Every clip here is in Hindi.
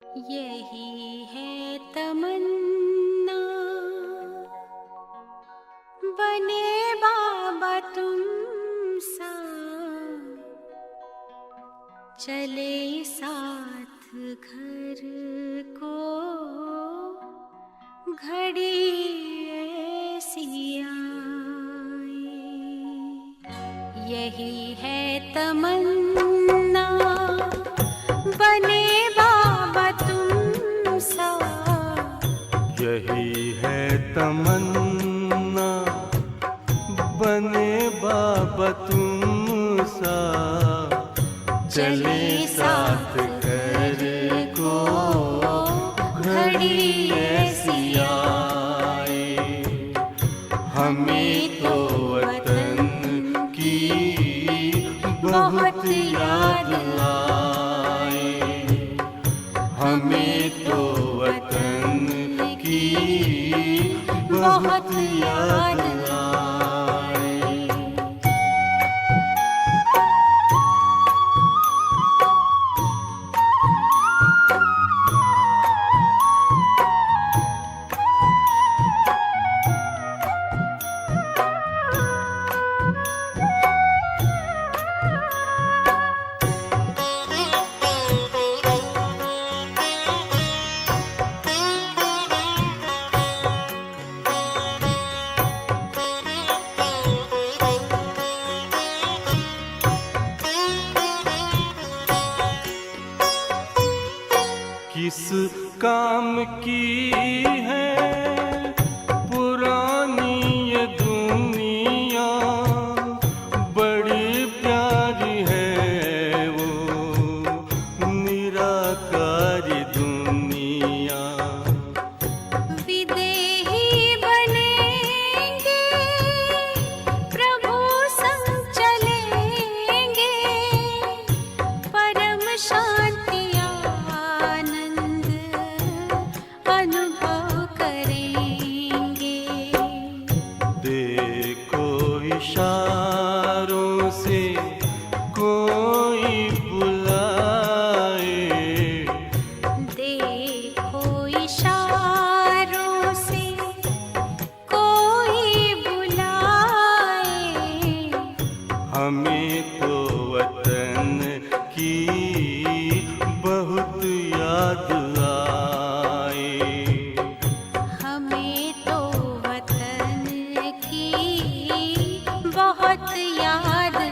यही है तमन्ना, बने बाबा तुम सा, चले साथ घर को घड़ी ऐसी आए। यही है तमन्ना, बने बाबा तुम सा, यही है तमन्ना, बने बाबा तुम सा, चले साथ घर को घड़ी ऐसी आए। हमें तो वतन की बहुत याद आए, हमें तो वतन की बहुत याद आए। किस काम की है पुरानी ये दुनिया, बड़ी प्यारी है वो निराकारी दुनिया। विदेही बनेंगे प्रभु संग चलेंगे, परम शांति अनुभव करेंगे। देखो इशारों से कोई बुलाए, देखो इशारों से कोई बुलाए। हमें तो वतन की बहुत याद आए, हमें तो वतन की बहुत याद आए।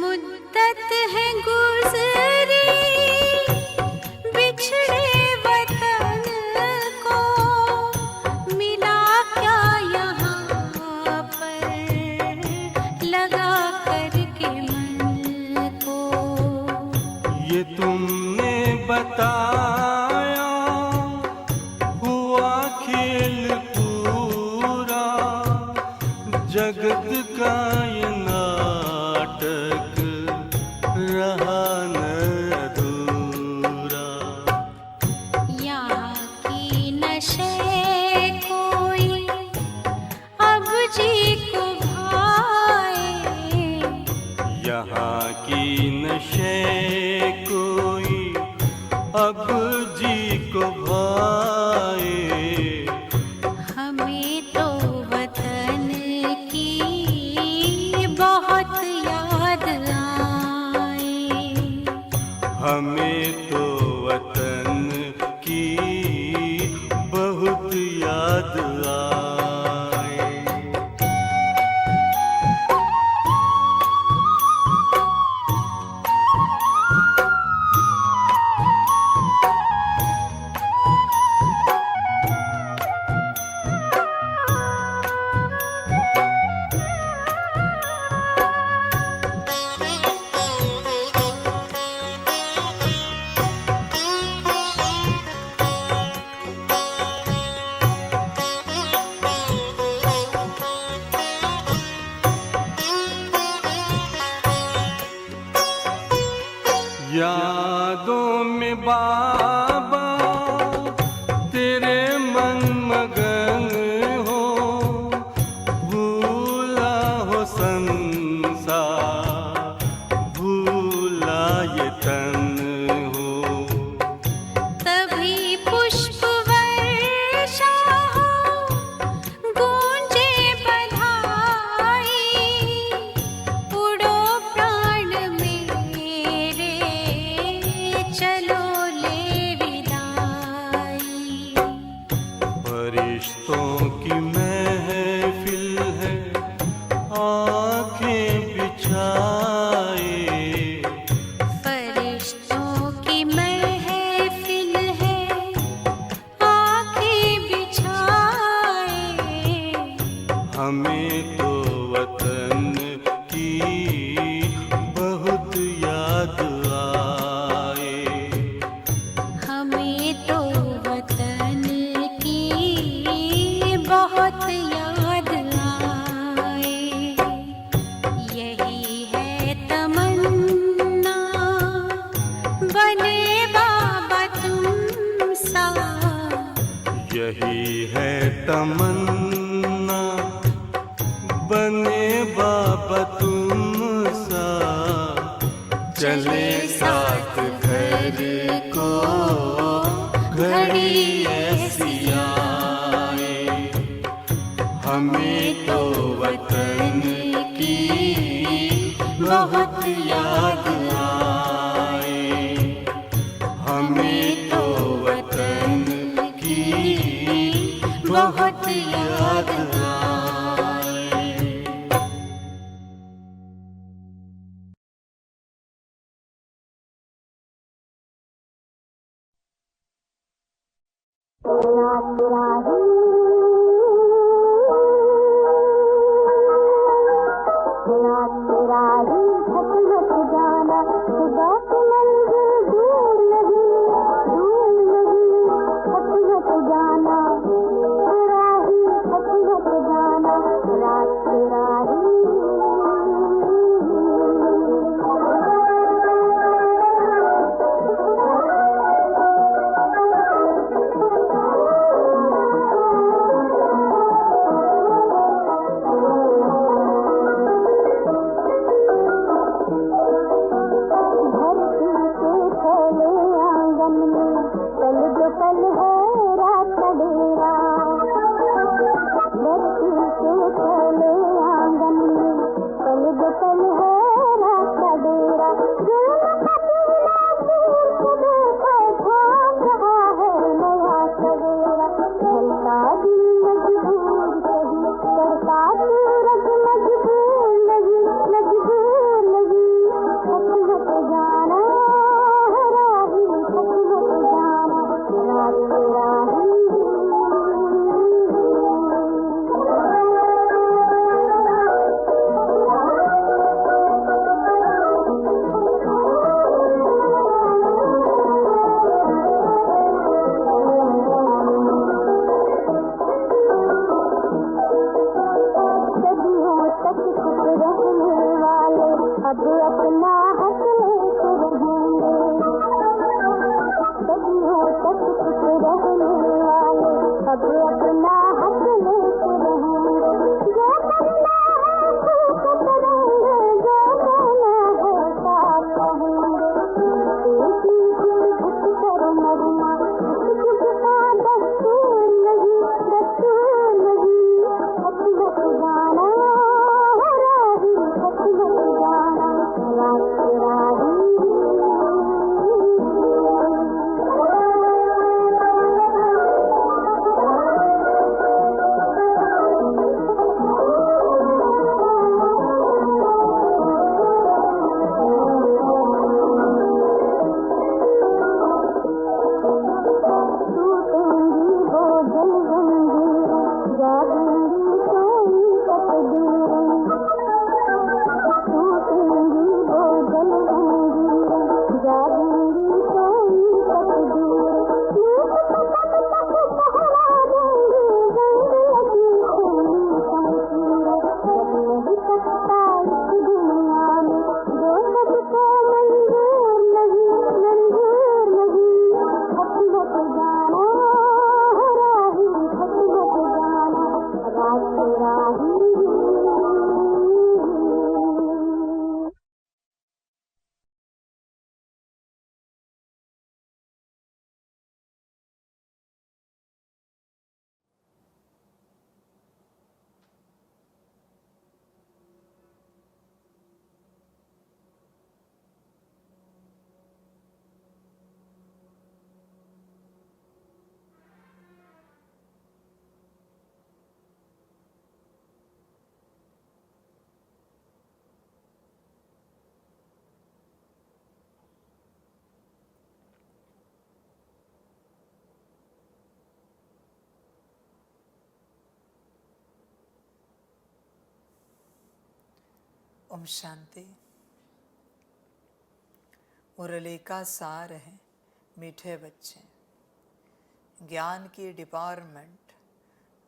मुद्दत है गुज़री बिछड़े वतन को, मिला क्या यहाँ पर लगा करके मन को। ये तुमने बताया हुआ खेल पूरा, जगत का ये नाटक रहा न अधूरा। यहाँ की नशे कोई अब जी को भाए, यहाँ की नशे कोई अब जी को भाए। हमें तो वतन की बहुत याद आए। हमें तो वतन की बहुत तेरे मन मगन हो, भूला हो संसार, भूला ये तन हो। तभी पुष्प वर्षा हो, गूंजे बधाई, उड़ो प्राण मेरे, चलो ले विदाई। फरिश्तों की महफिल है, आंखें बिछाए, फरिश्तों की महफिल है, आंखें बिछाए। हमें तो वतन की बहुत याद आए। हमें तो वतन की बहुत याद आए। यही है तमन्ना, बने बाबा तुम सा। यही है तमन्ना, बने बाबा तुम सा। चले साथ घर को घड़ी ऐसी आए, हमें तो वतन की बहुत याद आए। हमें तो वतन की बहुत याद आए। ओम शांति। मुरली का सार है मीठे बच्चे। ज्ञान की डिपार्टमेंट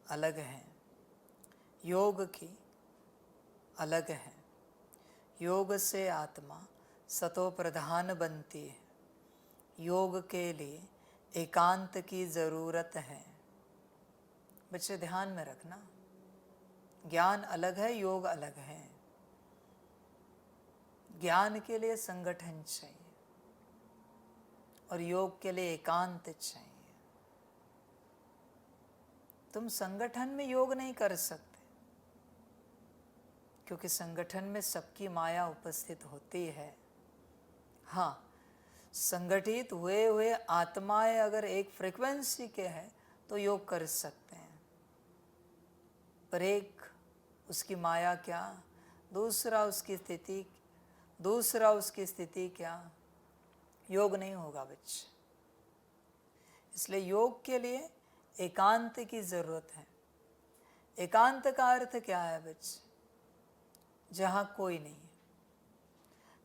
अलग है, योग की अलग है। योग से आत्मा सतो प्रधान बनती है। योग के लिए एकांत की ज़रूरत है। बच्चे ध्यान में रखना, ज्ञान अलग है, योग अलग है। ज्ञान के लिए संगठन चाहिए और योग के लिए एकांत चाहिए। तुम संगठन में योग नहीं कर सकते, क्योंकि संगठन में सबकी माया उपस्थित होती है। हाँ, संगठित हुए हुए आत्माएं अगर एक फ्रीक्वेंसी के हैं तो योग कर सकते हैं, पर एक उसकी माया क्या, दूसरा उसकी स्थिति क्या, योग नहीं होगा बच्चे। इसलिए योग के लिए एकांत की जरूरत है। एकांत का अर्थ क्या है बच्चे? जहां कोई नहीं है,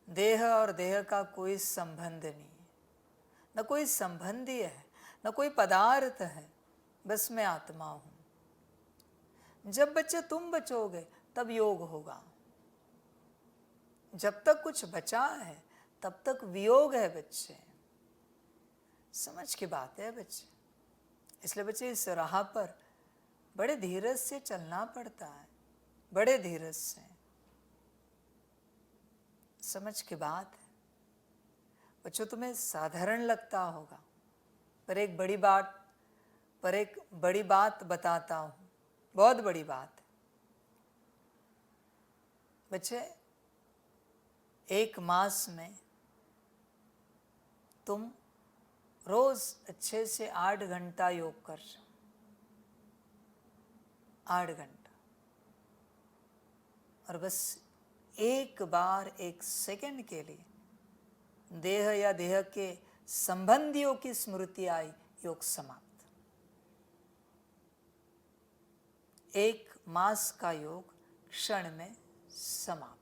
देह और देह का कोई संबंध नहीं है, न कोई संबंधी है, न कोई पदार्थ है, बस मैं आत्मा हूं। जब बच्चे तुम बचोगे तब योग होगा। जब तक कुछ बचा है तब तक वियोग है बच्चे। समझ की बात है बच्चे। इसलिए बच्चे इस राह पर बड़े धीरज से चलना पड़ता है, बड़े धीरज से। समझ की बात है बच्चों। तुम्हें साधारण लगता होगा, पर एक बड़ी बात बताता हूं, बहुत बड़ी बात है बच्चे। एक मास में तुम रोज अच्छे से 8 घंटा योग कर रहे हो, 8 घंटा, और बस एक बार 1 सेकंड के लिए देह या देह के संबंधियों की स्मृति आई, योग समाप्त। 1 मास का योग क्षण में समाप्त।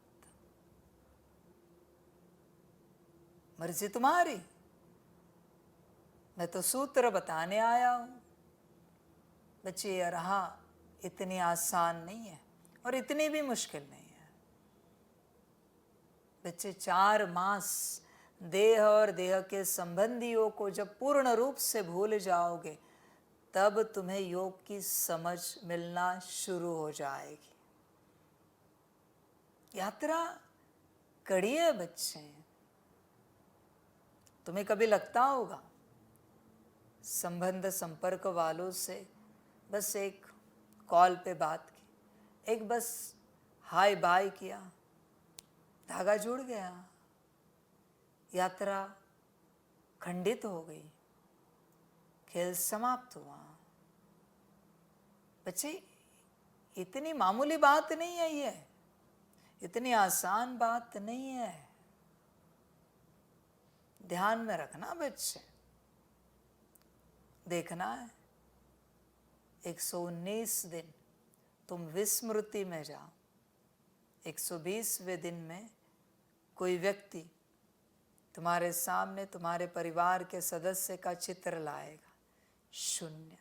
मर्जी तुम्हारी। मैं तो सूत्र बताने आया हूं बच्चे। ये रहा इतनी आसान नहीं है और इतनी भी मुश्किल नहीं है बच्चे। 4 मास देह और देह के संबंधियों को जब पूर्ण रूप से भूल जाओगे, तब तुम्हें योग की समझ मिलना शुरू हो जाएगी। यात्रा कड़ी है बच्चे। तुम्हें कभी लगता होगा संबंध संपर्क वालों से बस एक कॉल पे बात की, एक बस हाय बाय किया, धागा जुड़ गया, यात्रा खंडित हो गई, खेल समाप्त हुआ। बच्चे इतनी मामूली बात नहीं है ये, इतनी आसान बात नहीं है। ध्यान में रखना बच्चे। देखना है 119 दिन तुम विस्मृति में जाओ, 120वें दिन में कोई व्यक्ति तुम्हारे सामने तुम्हारे परिवार के सदस्य का चित्र लाएगा, 0।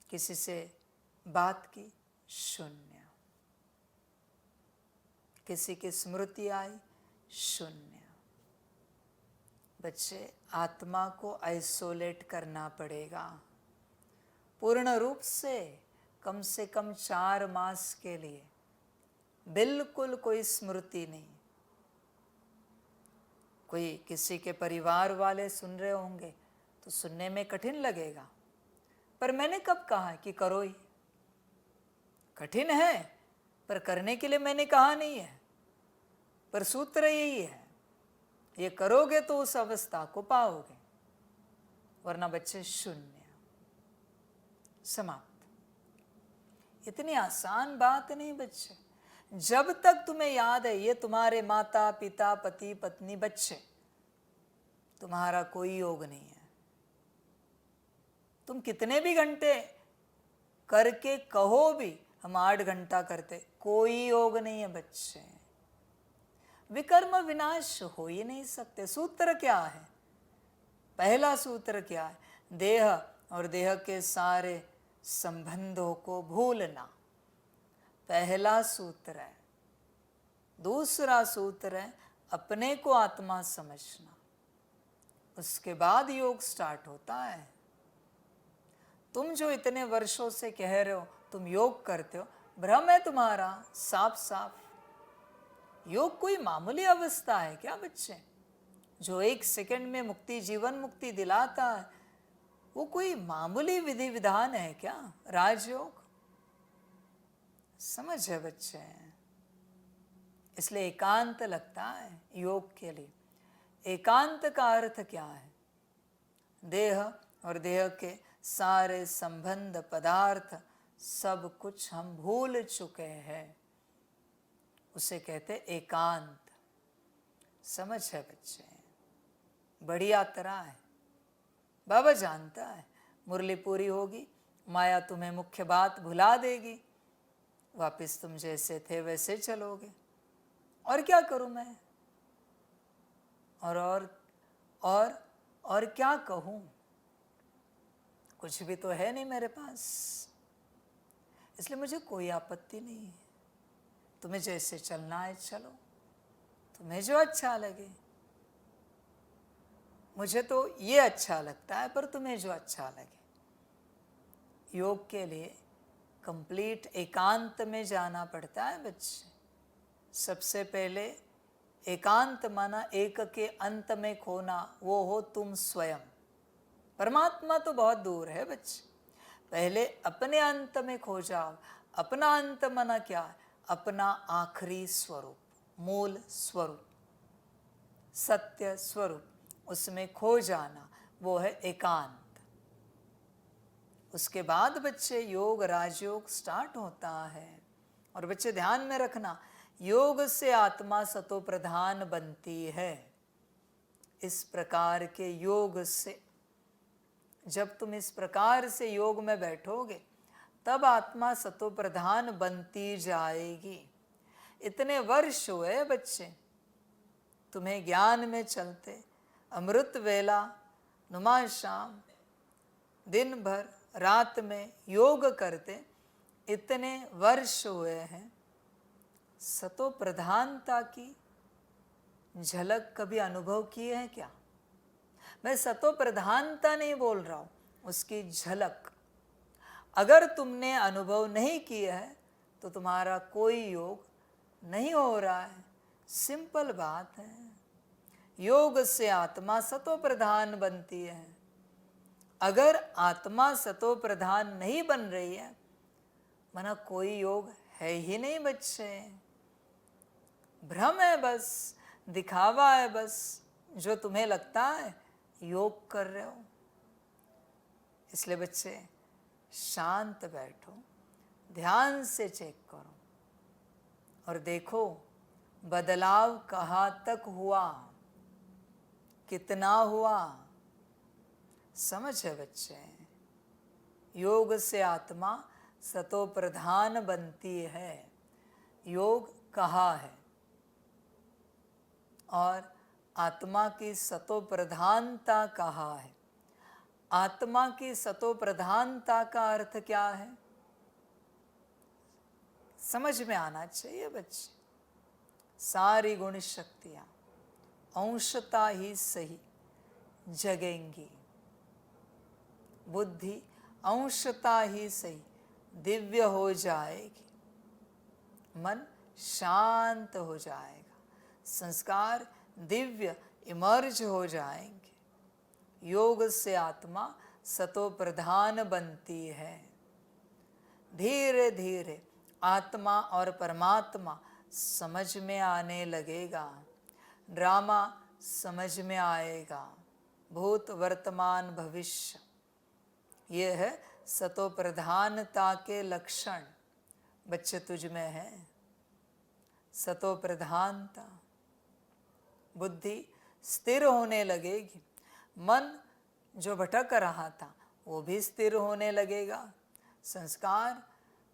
किसी से बात की, 0। किसी की स्मृति आई, 0। बच्चे आत्मा को आइसोलेट करना पड़ेगा पूर्ण रूप से कम 4 मास के लिए। बिल्कुल कोई स्मृति नहीं। कोई किसी के परिवार वाले सुन रहे होंगे तो सुनने में कठिन लगेगा, पर मैंने कब कहा कि करो ही? कठिन है पर करने के लिए मैंने कहा नहीं है, पर सूत्र यही है, ये करोगे तो उस अवस्था को पाओगे, वरना बच्चे 0, समाप्त। इतनी आसान बात नहीं बच्चे। जब तक तुम्हें याद है ये तुम्हारे माता पिता पति पत्नी बच्चे, तुम्हारा कोई योग नहीं है। तुम कितने भी घंटे करके कहो भी हम 8 घंटा करते, कोई योग नहीं है बच्चे। विकर्म विनाश हो ही नहीं सकते। सूत्र क्या है? पहला सूत्र क्या है? देह और देह के सारे संबंधों को भूलना, पहला सूत्र है। दूसरा सूत्र है अपने को आत्मा समझना। उसके बाद योग स्टार्ट होता है। तुम जो इतने वर्षों से कह रहे हो तुम योग करते हो, भ्रम है तुम्हारा साफ साफ। योग कोई मामूली अवस्था है क्या बच्चे? जो 1 सेकंड में मुक्ति, जीवन मुक्ति दिलाता है, वो कोई मामूली विधि विधान है क्या? राजयोग समझ है बच्चे। इसलिए एकांत लगता है योग के लिए। एकांत का अर्थ क्या है? देह और देह के सारे संबंध, पदार्थ, सब कुछ हम भूल चुके हैं, उसे कहते एकांत। समझ है बच्चे? बड़ी यात्रा है। बाबा जानता है मुरली पूरी होगी, माया तुम्हें मुख्य बात भुला देगी, वापस तुम जैसे थे वैसे चलोगे। और क्या करूं मैं? और क्या कहूं? कुछ भी तो है नहीं मेरे पास। इसलिए मुझे कोई आपत्ति नहीं है। तुम्हें जैसे चलना है चलो, तुम्हें जो अच्छा लगे। मुझे तो ये अच्छा लगता है, पर तुम्हें जो अच्छा लगे। योग के लिए कंप्लीट एकांत में जाना पड़ता है बच्चे। सबसे पहले एकांत माना एक के अंत में खोना, वो हो तुम स्वयं। परमात्मा तो बहुत दूर है बच्चे। पहले अपने अंत में खो जाओ। अपना अंत माना क्या है? अपना आखिरी स्वरूप, मूल स्वरूप, सत्य स्वरूप, उसमें खो जाना, वो है एकांत। उसके बाद बच्चे योग, राजयोग स्टार्ट होता है। और बच्चे ध्यान में रखना, योग से आत्मा सतो प्रधान बनती है। इस प्रकार के योग से, जब तुम इस प्रकार से योग में बैठोगे तब आत्मा सतो प्रधान बनती जाएगी। इतने वर्ष हुए बच्चे तुम्हें ज्ञान में चलते, अमृत वेला, नुमा शाम, दिन भर रात में योग करते, इतने वर्ष हुए हैं। सतो प्रधानता की झलक कभी अनुभव किए हैं क्या? मैं सतो प्रधानता नहीं बोल रहा हूं, उसकी झलक। अगर तुमने अनुभव नहीं किया है तो तुम्हारा कोई योग नहीं हो रहा है। सिंपल बात है। योग से आत्मा सतो प्रधान बनती है। अगर आत्मा सतो प्रधान नहीं बन रही है, माना कोई योग है ही नहीं बच्चे। भ्रम है बस, दिखावा है बस, जो तुम्हें लगता है योग कर रहे हो। इसलिए बच्चे शांत बैठो, ध्यान से चेक करो और देखो बदलाव कहाँ तक हुआ, कितना हुआ। समझ है बच्चे? योग से आत्मा सतो प्रधान बनती है। योग कहाँ है? और आत्मा की सतो प्रधानता कहाँ है? आत्मा की सतो प्रधानता का अर्थ क्या है? समझ में आना चाहिए बच्चे। सारी गुण शक्तियां अंशता ही सही जगेंगी। बुद्धि अंशता ही सही दिव्य हो जाएगी। मन शांत हो जाएगा। संस्कार दिव्य इमर्ज हो जाएंगे। योग से आत्मा सतो प्रधान बनती है। धीरे धीरे आत्मा और परमात्मा समझ में आने लगेगा। ड्रामा समझ में आएगा। भूत वर्तमान भविष्य, ये है सतो प्रधानता के लक्षण। बच्चे तुझ में है सतो प्रधानता। बुद्धि स्थिर होने लगेगी। मन जो भटक रहा था वो भी स्थिर होने लगेगा। संस्कार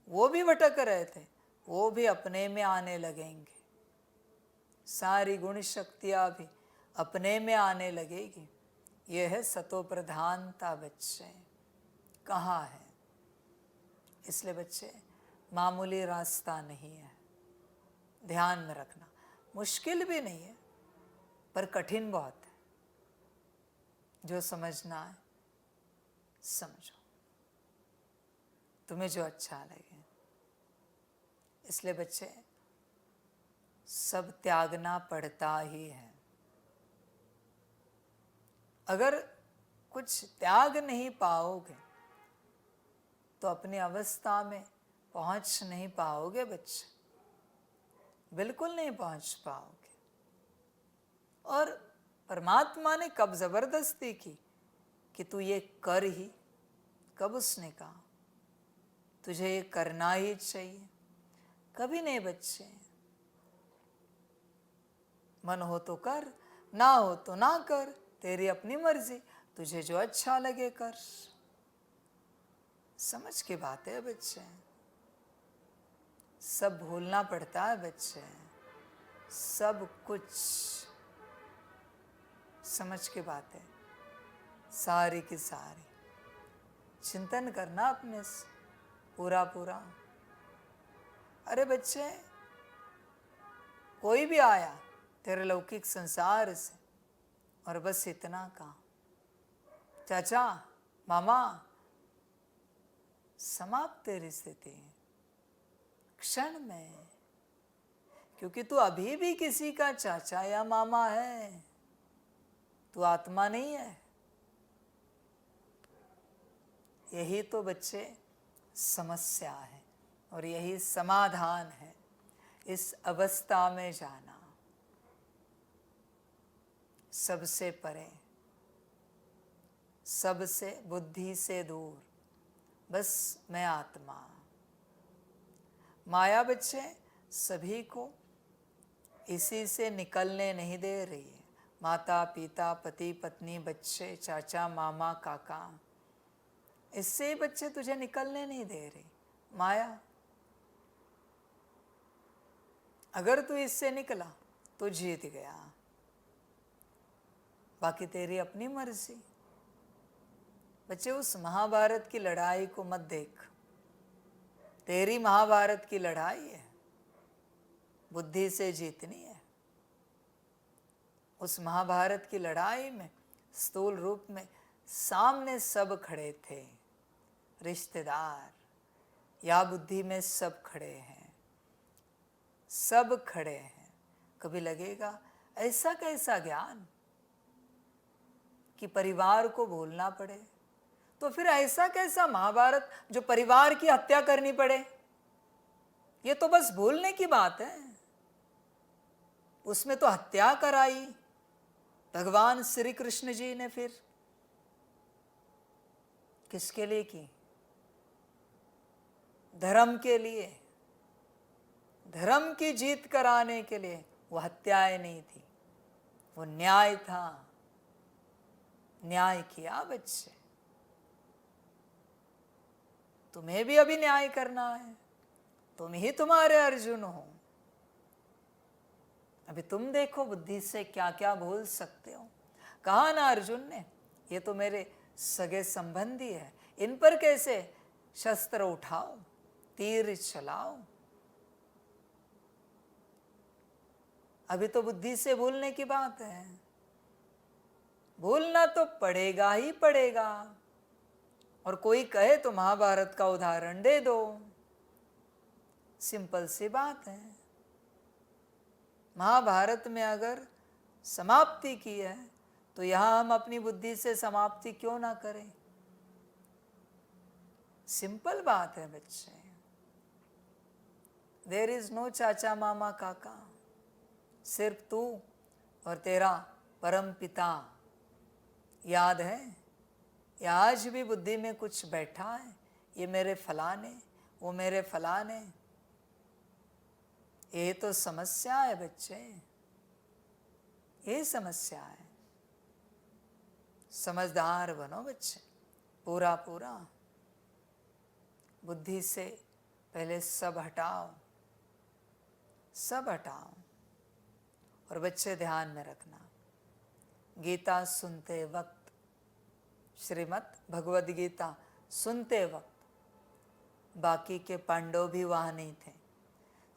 वो भी भटक रहे थे, वो भी अपने में आने लगेंगे। सारी गुण शक्तियाँ भी अपने में आने लगेगी। यह है सतो प्रधानता बच्चे। कहाँ है? इसलिए बच्चे मामूली रास्ता नहीं है, ध्यान में रखना। मुश्किल भी नहीं है पर कठिन बहुत है। जो समझना है समझो, तुम्हें जो अच्छा लगे। इसलिए बच्चे सब त्यागना पड़ता ही है। अगर कुछ त्याग नहीं पाओगे तो अपनी अवस्था में पहुंच नहीं पाओगे बच्चे, बिल्कुल नहीं पहुंच पाओगे। और परमात्मा ने कब जबरदस्ती की कि तू ये कर ही? कब उसने कहा तुझे ये करना ही चाहिए? कभी नहीं बच्चे। मन हो तो कर, ना हो तो ना कर, तेरी अपनी मर्जी, तुझे जो अच्छा लगे कर। समझ की बात है बच्चे, सब भूलना पड़ता है बच्चे, सब कुछ समझ की बात है, सारी की सारी। चिंतन करना अपने से पूरा पूरा। अरे बच्चे, कोई भी आया तेरे लौकिक संसार से और बस इतना कहा, चाचा मामा, समाप्त तेरी स्थिति क्षण में। क्योंकि तू अभी भी किसी का चाचा या मामा है, तू आत्मा नहीं है। यही तो बच्चे समस्या है और यही समाधान है, इस अवस्था में जाना। सबसे परे, सबसे बुद्धि से दूर, बस मैं आत्मा। माया बच्चे सभी को इसी से निकलने नहीं दे रही है। माता पिता, पति पत्नी, बच्चे, चाचा मामा काका, इससे ही बच्चे तुझे निकलने नहीं दे रही माया। अगर तू इससे निकला तो जीत गया, बाकी तेरी अपनी मर्जी। बच्चे उस महाभारत की लड़ाई को मत देख, तेरी महाभारत की लड़ाई है, बुद्धि से जीतनी है। उस महाभारत की लड़ाई में स्थूल रूप में सामने सब खड़े थे, रिश्तेदार या बुद्धि में सब खड़े हैं, सब खड़े हैं। कभी लगेगा ऐसा कैसा ज्ञान कि परिवार को भूलना पड़े? तो फिर ऐसा कैसा महाभारत जो परिवार की हत्या करनी पड़े? ये तो बस भूलने की बात है। उसमें तो हत्या कराई भगवान श्री कृष्ण जी ने। फिर किसके लिए की? धर्म के लिए, धर्म की जीत कराने के लिए। वो हत्याएं नहीं थी, वो न्याय था। न्याय किया बच्चे। तुम्हें भी अभी न्याय करना है, तुम ही तुम्हारे अर्जुन हो। अभी तुम देखो बुद्धि से क्या क्या भूल सकते हो। कहा ना अर्जुन ने, ये तो मेरे सगे संबंधी है, इन पर कैसे शस्त्र उठाओ, तीर चलाओ। अभी तो बुद्धि से भूलने की बात है। भूलना तो पड़ेगा ही पड़ेगा। और कोई कहे तो महाभारत का उदाहरण दे दो, सिंपल सी बात है। महाभारत में अगर समाप्ति की है तो यहां हम अपनी बुद्धि से समाप्ति क्यों ना करें? सिंपल बात है बच्चे। देयर इज नो चाचा मामा काका, सिर्फ तू और तेरा परम पिता। याद है? या आज भी बुद्धि में कुछ बैठा है, ये मेरे फलाने, वो मेरे फलाने। ये तो समस्या है बच्चे, ये समस्या है। समझदार बनो बच्चे, पूरा पूरा। बुद्धि से पहले सब हटाओ, सब हटाओ। और बच्चे ध्यान में रखना, गीता सुनते वक्त, श्रीमद् भगवद गीता सुनते वक्त बाकी के पांडव भी वहां नहीं थे,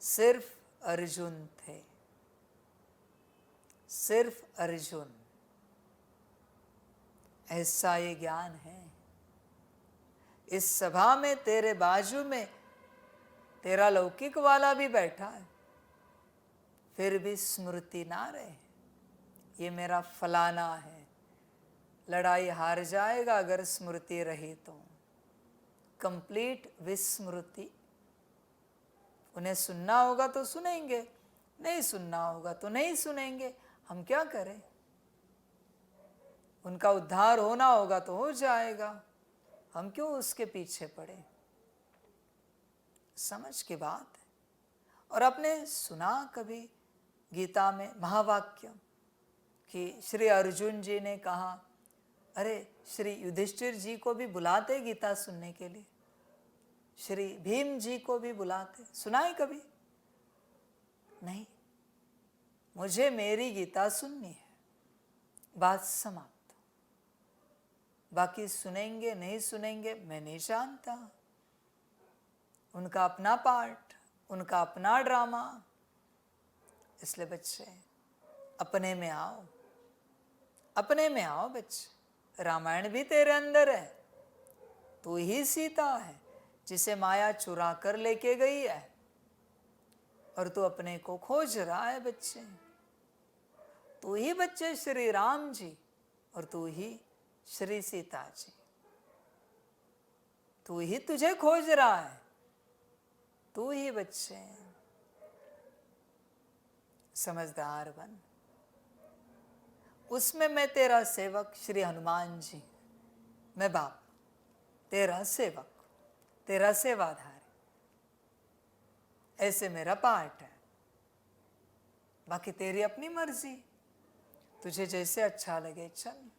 सिर्फ अर्जुन थे, सिर्फ अर्जुन। ऐसा ये ज्ञान है। इस सभा में तेरे बाजू में तेरा लौकिक वाला भी बैठा है, फिर भी स्मृति ना रहे, ये मेरा फलाना है। लड़ाई हार जाएगा अगर स्मृति रही तो, कंप्लीट विस्मृति। उन्हें सुनना होगा तो सुनेंगे, नहीं सुनना होगा तो नहीं सुनेंगे, हम क्या करें। उनका उद्धार होना होगा तो हो जाएगा, हम क्यों उसके पीछे पड़े। समझ की बात है। और आपने सुना कभी गीता में महावाक्य कि श्री अर्जुन जी ने कहा, अरे श्री युधिष्ठिर जी को भी बुलाते गीता सुनने के लिए, श्री भीम जी को भी बुलाते, सुना है कभी? नहीं, मुझे मेरी गीता सुननी है, बात समाप्त। बाकी सुनेंगे नहीं सुनेंगे मैं नहीं जानता, उनका अपना पार्ट, उनका अपना ड्रामा। इसलिए बच्चे अपने में आओ, अपने में आओ बच्चे। रामायण भी तेरे अंदर है, तू ही सीता है जिसे माया चुरा कर लेके गई है, और तू अपने को खोज रहा है बच्चे। तू ही बच्चे श्री राम जी, और तू ही श्री सीता जी। तू ही तुझे खोज रहा है, तू ही बच्चे। समझदार बन। उसमें मैं तेरा सेवक श्री हनुमान जी, मैं बाप तेरा सेवक, तेरा सेवाधारी, ऐसे मेरा पार्ट है। बाकी तेरी अपनी मर्जी, तुझे जैसे अच्छा लगे चल।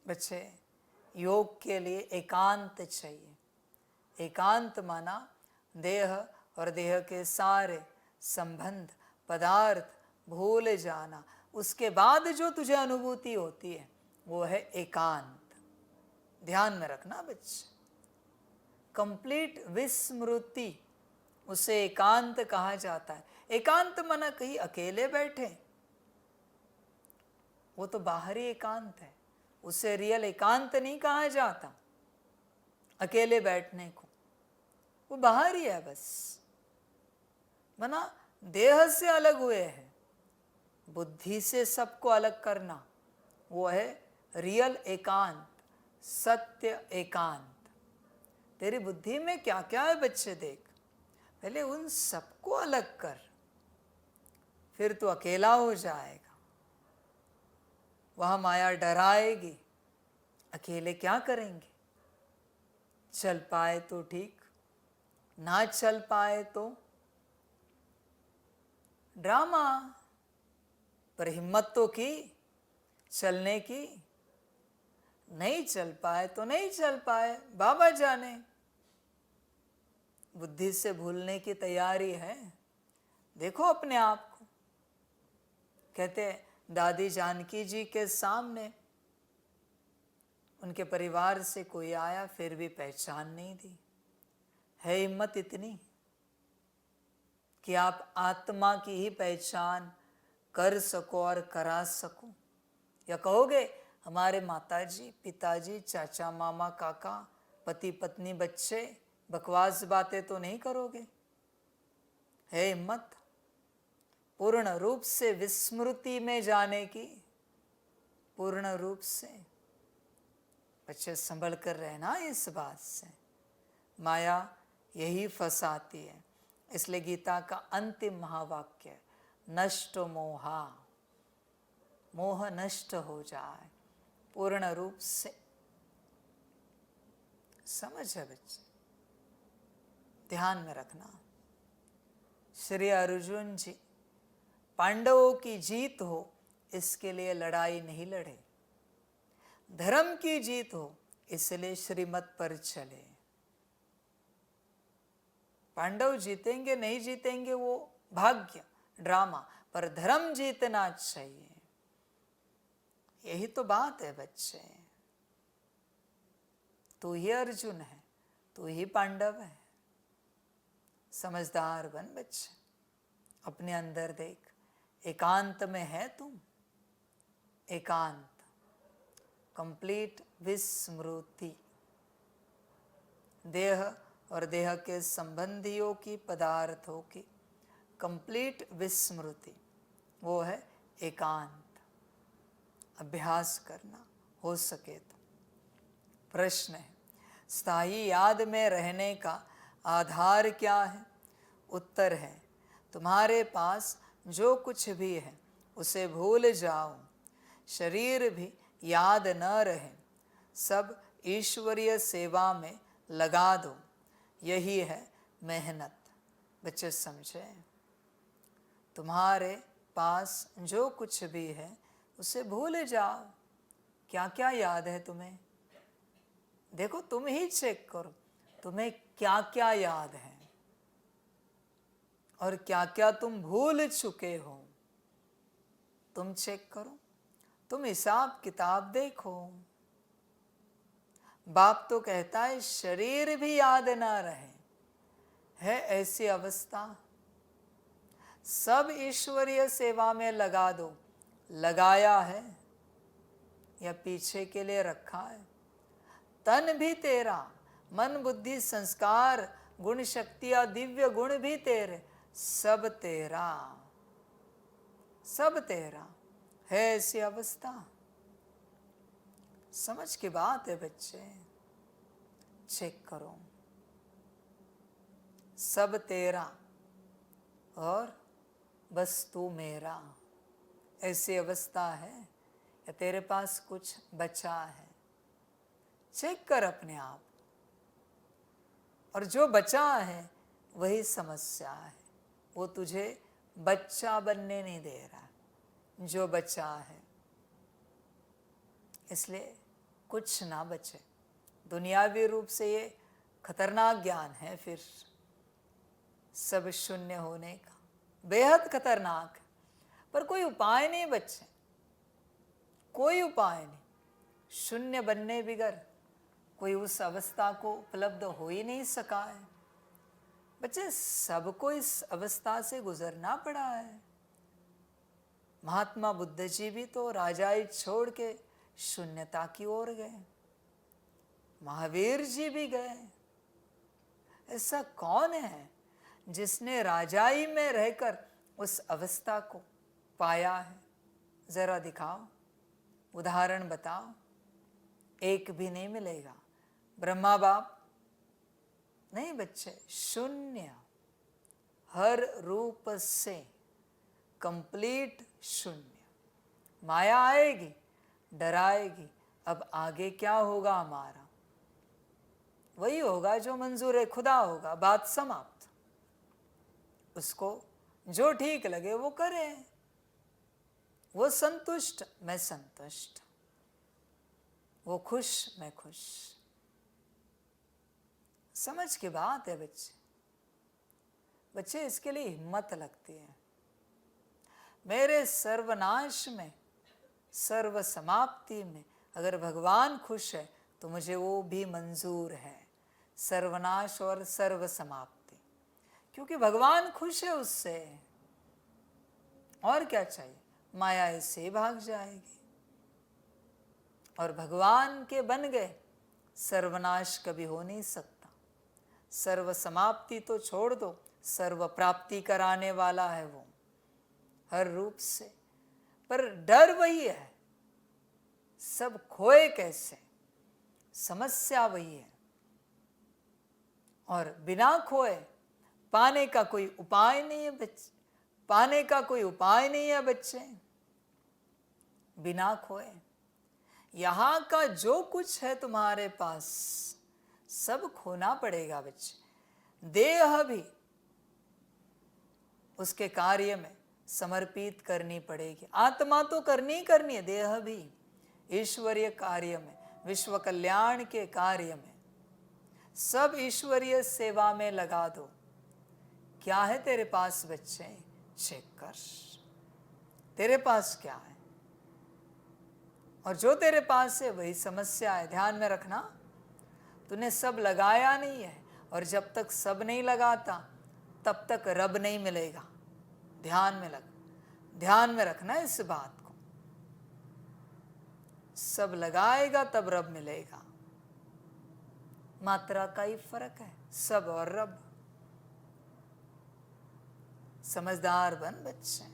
बच्चे योग के लिए एकांत चाहिए। एकांत माना देह और देह के सारे संबंध पदार्थ भूल जाना, उसके बाद जो तुझे अनुभूति होती है वो है एकांत। ध्यान में रखना बच्चे, कंप्लीट विस्मृति, उसे एकांत कहा जाता है। एकांत माना कहीं अकेले बैठे, वो तो बाहरी एकांत है, उसे रियल एकांत नहीं कहा जाता। अकेले बैठने को वो बाहर ही है बस, माना देह से अलग हुए हैं, बुद्धि से सबको अलग करना, वो है रियल एकांत, सत्य एकांत। तेरी बुद्धि में क्या क्या है बच्चे देख, पहले उन सबको अलग कर, फिर तू अकेला हो जाएगा। वह माया डराएगी, अकेले क्या करेंगे। चल पाए तो ठीक, ना चल पाए तो ड्रामा, पर हिम्मत तो की चलने की। नहीं चल पाए तो नहीं चल पाए, बाबा जाने। बुद्धि से भूलने की तैयारी है, देखो अपने आप को। कहते दादी जानकी जी के सामने उनके परिवार से कोई आया, फिर भी पहचान नहीं दी। है हिम्मत इतनी कि आप आत्मा की ही पहचान कर सको और करा सको, या कहोगे हमारे माताजी पिताजी चाचा मामा काका पति पत्नी बच्चे, बकवास बातें तो नहीं करोगे। है हिम्मत पूर्ण रूप से विस्मृति में जाने की, पूर्ण रूप से। बच्चे संभल कर रहना इस बात से, माया यही फंसाती है। इसलिए गीता का अंतिम महावाक्य, नष्ट मोहा, मोह नष्ट हो जाए पूर्ण रूप से। समझ है बच्चे, ध्यान में रखना। श्री अर्जुन जी पांडवों की जीत हो इसके लिए लड़ाई नहीं लड़े, धर्म की जीत हो इसलिए श्रीमत पर चले। पांडव जीतेंगे नहीं जीतेंगे वो भाग्य ड्रामा, पर धर्म जीतना चाहिए। यही तो बात है बच्चे। तू ही अर्जुन है, तू ही पांडव है। समझदार बन बच्चे, अपने अंदर देख, एकांत में है तुम। एकांत, कंप्लीट विस्मृति, देह और देह के संबंधियों की, पदार्थों की कंप्लीट विस्मृति, वो है एकांत। अभ्यास करना हो सके तो। प्रश्न है, स्थायी याद में रहने का आधार क्या है? उत्तर है, तुम्हारे पास जो कुछ भी है उसे भूल जाओ, शरीर भी याद न रहे, सब ईश्वरीय सेवा में लगा दो, यही है मेहनत। बच्चे समझे? तुम्हारे पास जो कुछ भी है उसे भूल जाओ। क्या क्या याद है तुम्हें? देखो, तुम ही चेक करो, तुम्हें क्या क्या याद है और क्या क्या तुम भूल चुके हो। तुम चेक करो, तुम हिसाब किताब देखो। बाप तो कहता है शरीर भी याद ना रहे, है ऐसी अवस्था। सब ईश्वरीय सेवा में लगा दो। लगाया है या पीछे के लिए रखा है? तन भी तेरा, मन बुद्धि संस्कार गुण शक्तियां दिव्य गुण भी तेरे, सब तेरा, सब तेरा है ऐसी अवस्था। समझ की बात है बच्चे, चेक करो। सब तेरा और बस तू मेरा, ऐसी अवस्था है या तेरे पास कुछ बचा है? चेक कर अपने आप। और जो बचा है वही समस्या है, वो तुझे बच्चा बनने नहीं दे रहा, जो बचा है। इसलिए कुछ ना बचे। दुनियावी रूप से ये खतरनाक ज्ञान है, फिर सब शून्य होने का, बेहद खतरनाक है। पर कोई उपाय नहीं बच्चे, कोई उपाय नहीं। शून्य बनने बिगर कोई उस अवस्था को उपलब्ध हो ही नहीं सका है। बच्चे, सबको इस अवस्था से गुजरना पड़ा है। महात्मा बुद्ध जी भी तो राजाई छोड़ के शून्यता की ओर गए, महावीर जी भी गए। ऐसा कौन है जिसने राजाई में रहकर उस अवस्था को पाया है? जरा दिखाओ, उदाहरण बताओ। एक भी नहीं मिलेगा। ब्रह्मा बाप नहीं बच्चे, शून्य, हर रूप से कंप्लीट शून्य। माया आएगी, डराएगी, अब आगे क्या होगा हमारा? वही होगा जो मंजूर है खुदा होगा, बात समाप्त। उसको जो ठीक लगे वो करे, वो संतुष्ट मैं संतुष्ट, वो खुश मैं खुश। समझ की बात है बच्चे। बच्चे, इसके लिए हिम्मत लगती है। मेरे सर्वनाश में, सर्व समाप्ति में अगर भगवान खुश है तो मुझे वो भी मंजूर है, सर्वनाश और सर्व समाप्ति, क्योंकि भगवान खुश है उससे। और क्या चाहिए? माया इससे भाग जाएगी। और भगवान के बन गए, सर्वनाश कभी हो नहीं सकता। सर्व समाप्ति तो छोड़ दो, सर्व प्राप्ति कराने वाला है वो हर रूप से। पर डर वही है, सब खोए कैसे, समस्या वही है। और बिना खोए पाने का कोई उपाय नहीं है बच्चे, पाने का कोई उपाय नहीं है बच्चे। बिना खोए यहां का जो कुछ है तुम्हारे पास सब खोना पड़ेगा बच्चे। देह भी उसके कार्य में समर्पित करनी पड़ेगी। आत्मा तो करनी ही करनी है, देह भी ईश्वरीय कार्य में, विश्व कल्याण के कार्य में, सब ईश्वरीय सेवा में लगा दो। क्या है तेरे पास बच्चे, चेक कर तेरे पास क्या है, और जो तेरे पास है वही समस्या है। ध्यान में रखना, तूने सब लगाया नहीं है, और जब तक सब नहीं लगाता तब तक रब नहीं मिलेगा। ध्यान में रखना इस बात को। सब लगाएगा तब रब मिलेगा। मात्रा का ही फर्क है, सब और रब। समझदार बन बच्चे,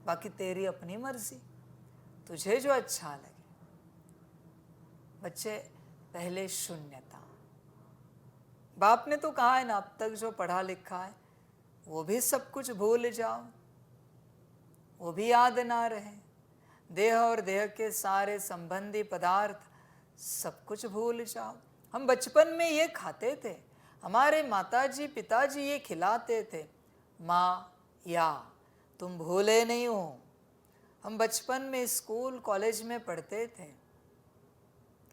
बाकी तेरी अपनी मर्जी, तुझे जो अच्छा लगे। बच्चे, पहले शून्यता। बाप ने तो कहा है ना, अब तक जो पढ़ा लिखा है वो भी सब कुछ भूल जाओ, वो भी याद ना रहे। देह और देह के सारे संबंधी पदार्थ सब कुछ भूल जाओ। हम बचपन में ये खाते थे, हमारे माताजी पिताजी ये खिलाते थे। माँ या तुम भूले नहीं हो। हम बचपन में स्कूल कॉलेज में पढ़ते थे,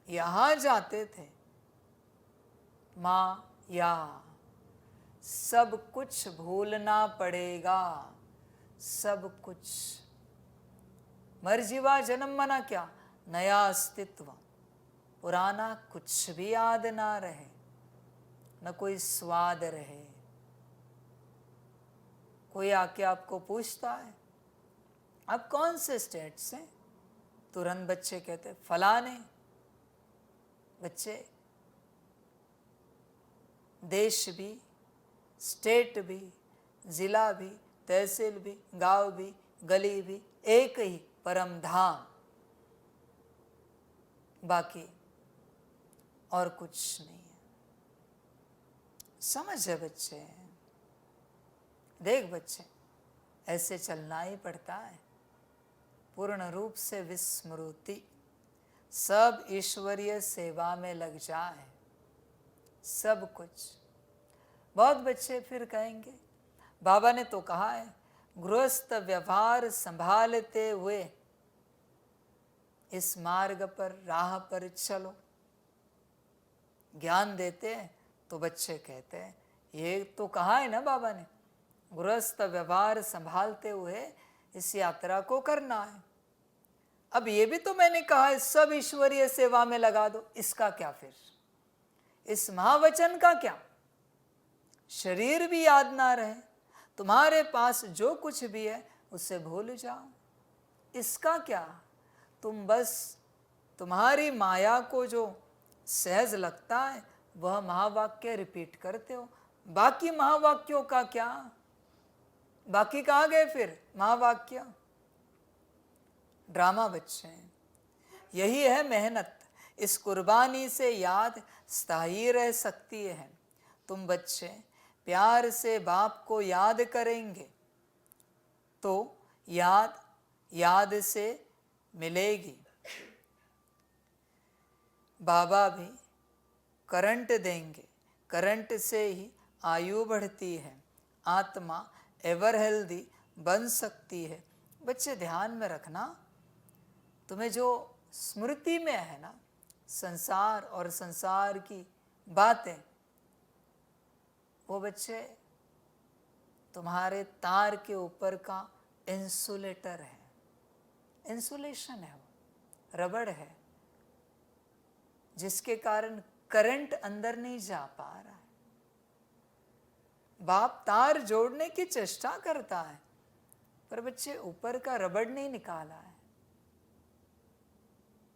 यहाँ जाते थे। माँ या सब कुछ भूलना पड़ेगा, सब कुछ। मरजीवा जन्म मना क्या, नया अस्तित्व। पुराना कुछ भी याद ना रहे, न कोई स्वाद रहे। कोई आके आपको पूछता है आप कौन से स्टेट से, तुरंत बच्चे कहते फलाने। बच्चे, देश भी, स्टेट भी, जिला भी, तहसील भी, गांव भी, गली भी एक ही परम धाम, बाकी और कुछ नहीं है। समझ है बच्चे? देख बच्चे, ऐसे चलना ही पड़ता है। पूर्ण रूप से विस्मृति, सब ईश्वरीय सेवा में लग जाए, सब कुछ। बहुत बच्चे फिर कहेंगे बाबा ने तो कहा है गृहस्थ व्यवहार संभालते हुए इस मार्ग पर, राह पर चलो। ज्ञान देते हैं तो बच्चे कहते हैं ये तो कहा है ना बाबा ने, गृहस्थ व्यवहार संभालते हुए इस यात्रा को करना है। अब ये भी तो मैंने कहा है सब ईश्वरीय सेवा में लगा दो, इसका क्या फिर? इस महावचन का क्या? शरीर भी याद ना रहे, तुम्हारे पास जो कुछ भी है उसे भूल जाओ, इसका क्या? तुम बस तुम्हारी माया को जो सहज लगता है वह महावाक्य रिपीट करते हो, बाकी महावाक्यों का क्या? बाकी कहाँ गए फिर महावाक्य? ड्रामा बच्चे, यही है मेहनत। इस कुर्बानी से याद स्थायी रह सकती है। तुम बच्चे प्यार से बाप को याद करेंगे तो याद से मिलेगी। बाबा भी करंट देंगे, करंट से ही आयु बढ़ती है, आत्मा एवर हेल्दी बन सकती है। बच्चे ध्यान में रखना, तुम्हें जो स्मृति में है ना संसार और संसार की बातें, वो बच्चे तुम्हारे तार के ऊपर का इंसुलेटर है, इंसुलेशन है, वो रबड़ है, जिसके कारण करंट अंदर नहीं जा पा रहा है। बाप तार जोड़ने की चेष्टा करता है, पर बच्चे ऊपर का रबड़ नहीं निकाला है।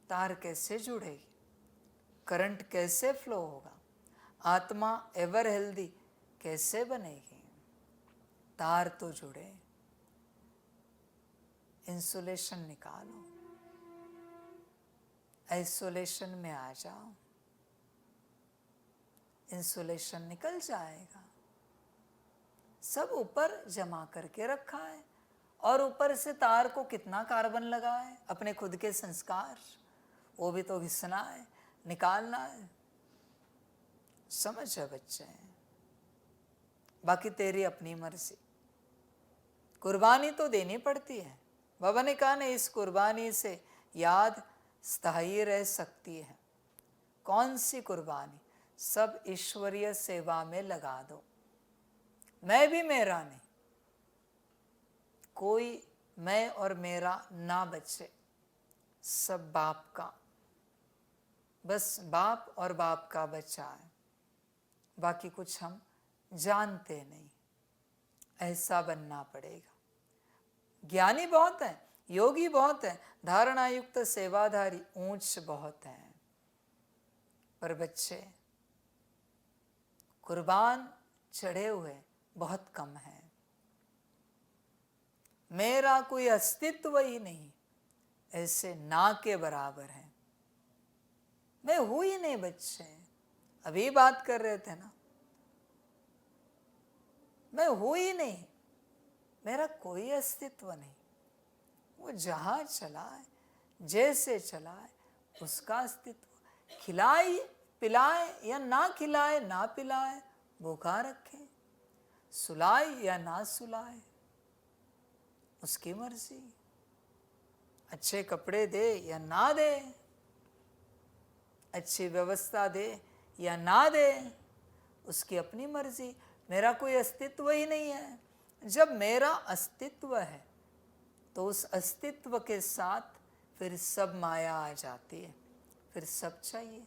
तार कैसे जुड़ेगी? करंट कैसे फ्लो होगा? आत्मा एवर हेल्दी कैसे बनेगी? तार तो जुड़े, इंसुलेशन निकालो, आइसोलेशन में आ जाओ, इंसुलेशन निकल जाएगा। सब ऊपर जमा करके रखा है, और ऊपर से तार को कितना कार्बन लगा है, अपने खुद के संस्कार, वो भी तो घिसना है, निकालना है। समझ है बच्चे? बाकी तेरी अपनी मर्जी। कुर्बानी तो देनी पड़ती है। बाबा ने कहा ना, इस कुर्बानी से याद स्थायी रह सकती है। कौन सी कुर्बानी? सब ईश्वरीय सेवा में लगा दो। मैं भी मेरा नहीं, कोई मैं और मेरा ना बचे, सब बाप का, बस बाप और बाप का बच्चा है, बाकी कुछ हम जानते नहीं। ऐसा बनना पड़ेगा। ज्ञानी बहुत है, योगी बहुत है, धारणा युक्त सेवाधारी ऊंच बहुत है, पर बच्चे कुर्बान चढ़े हुए बहुत कम है। मेरा कोई अस्तित्व ही नहीं, ऐसे ना के बराबर है। मैं हूं ही नहीं बच्चे, अभी बात कर रहे थे ना, मैं हूं ही नहीं, मेरा कोई अस्तित्व नहीं। वो जहां चला है, जैसे चला है, उसका अस्तित्व। खिलाए पिलाए या ना खिलाए ना पिलाए, भूखा रखे, सुलाए या ना सुलाए, उसकी मर्जी। अच्छे कपड़े दे या ना दे, अच्छी व्यवस्था दे या ना दे, उसकी अपनी मर्जी। मेरा कोई अस्तित्व ही नहीं है। जब मेरा अस्तित्व है तो उस अस्तित्व के साथ फिर सब माया आ जाती है। फिर सब चाहिए,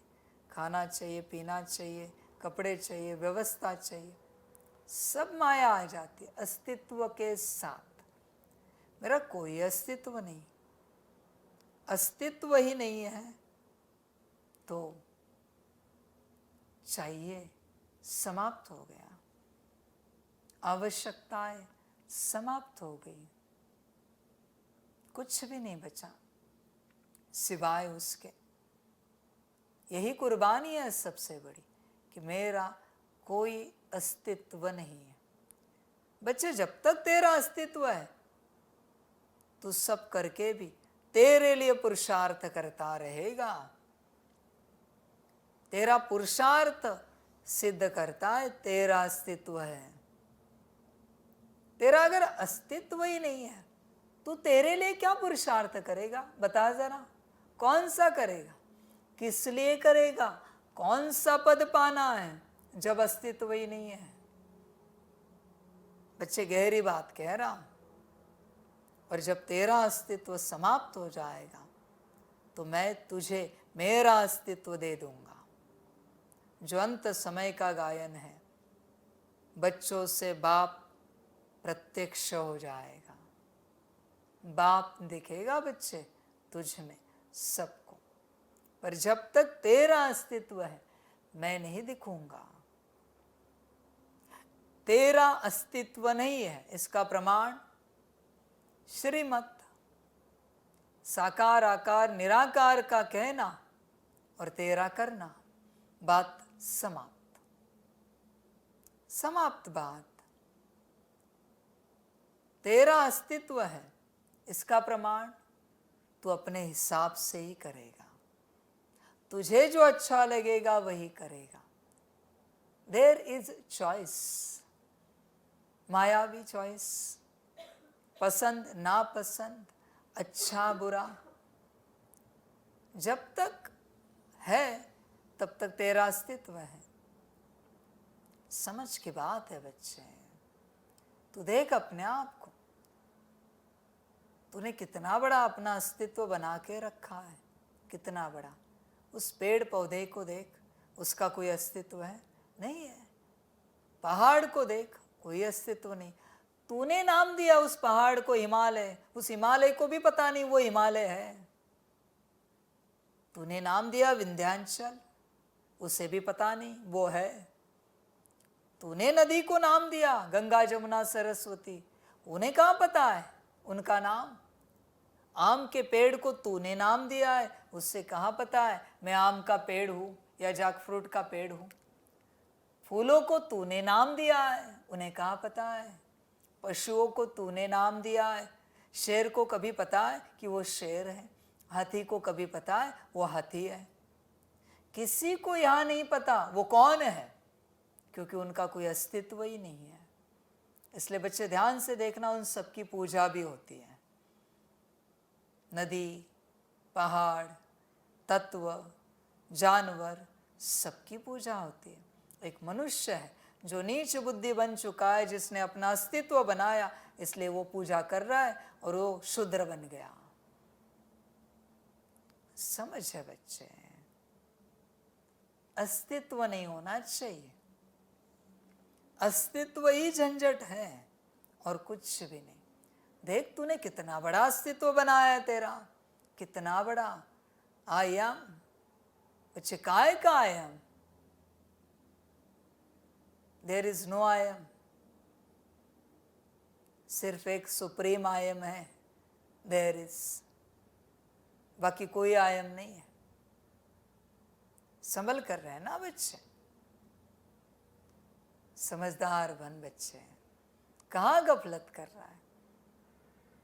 खाना चाहिए, पीना चाहिए, कपड़े चाहिए, व्यवस्था चाहिए, सब माया आ जाती है अस्तित्व के साथ। मेरा कोई अस्तित्व नहीं, अस्तित्व ही नहीं है तो चाहिए समाप्त हो गया, आवश्यकताएं समाप्त हो गई, कुछ भी नहीं बचा सिवाय उसके। यही कुर्बानी है सबसे बड़ी, कि मेरा कोई अस्तित्व नहीं है। बच्चे, जब तक तेरा अस्तित्व है तू सब करके भी तेरे लिए पुरुषार्थ करता रहेगा। तेरा पुरुषार्थ सिद्ध करता है तेरा अस्तित्व है। तेरा अगर अस्तित्व ही नहीं है तो तेरे लिए क्या पुरुषार्थ करेगा? बता जरा, कौन सा करेगा? किस लिए करेगा? कौन सा पद पाना है जब अस्तित्व ही नहीं है? बच्चे, गहरी बात कह रहा हूं। और जब तेरा अस्तित्व समाप्त हो जाएगा तो मैं तुझे मेरा अस्तित्व दे दूंगा, जो अंत समय का गायन है। बच्चों से बाप प्रत्यक्ष हो जाएगा, बाप दिखेगा बच्चे तुझ में सबको। पर जब तक तेरा अस्तित्व है मैं नहीं दिखूंगा। तेरा अस्तित्व नहीं है, इसका प्रमाण श्रीमत साकार आकार निराकार का कहना और तेरा करना, बात समाप्त। समाप्त बात। तेरा अस्तित्व है, इसका प्रमाण तू अपने हिसाब से ही करेगा। तुझे जो अच्छा लगेगा वही करेगा। देयर इज चॉइस, मायावी चॉइस, पसंद नापसंद, अच्छा बुरा। जब तक है तब तक तेरा अस्तित्व है। समझ की बात है बच्चे। तू देख अपने आप को, तूने कितना बड़ा अपना अस्तित्व बना के रखा है, कितना बड़ा। उस पेड़ पौधे को देख, उसका कोई अस्तित्व है? नहीं है। पहाड़ को देख, कोई अस्तित्व नहीं। तूने नाम दिया उस पहाड़ को हिमालय, उस हिमालय को भी पता नहीं वो हिमालय है। तूने नाम दिया विंध्याचल, उसे भी पता नहीं वो है। तूने नदी को नाम दिया गंगा जमुना सरस्वती, उन्हें कहाँ पता है उनका नाम? आम के पेड़ को तूने नाम दिया है, उससे कहाँ पता है मैं आम का पेड़ हूँ या जैकफ्रूट का पेड़ हूँ? फूलों को तूने नाम दिया है, उन्हें कहाँ पता है? पशुओं को तूने नाम दिया है, शेर को कभी पता है कि वो शेर है? हाथी को कभी पता है वो हाथी है? किसी को यहाँ नहीं पता वो कौन है, क्योंकि उनका कोई अस्तित्व ही नहीं है। इसलिए बच्चे ध्यान से देखना, उन सबकी पूजा भी होती है। नदी, पहाड़, तत्व, जानवर, सबकी पूजा होती है। एक मनुष्य है जो नीच बुद्धि बन चुका है, जिसने अपना अस्तित्व बनाया, इसलिए वो पूजा कर रहा है और वो शूद्र बन गया। समझ है बच्चे, अस्तित्व नहीं होना चाहिए। अस्तित्व ही झंझट है और कुछ भी नहीं। देख तूने कितना बड़ा अस्तित्व बनाया है तेरा, कितना बड़ा। आई एम, बच्चे काय का I am? There is no I am, सिर्फ एक सुप्रीम आई एम है, देयर इज, बाकी कोई आई एम नहीं है। संभल कर रहे हैं ना बच्चे, समझदार बन बच्चे। कहाँ गफलत कर रहा है?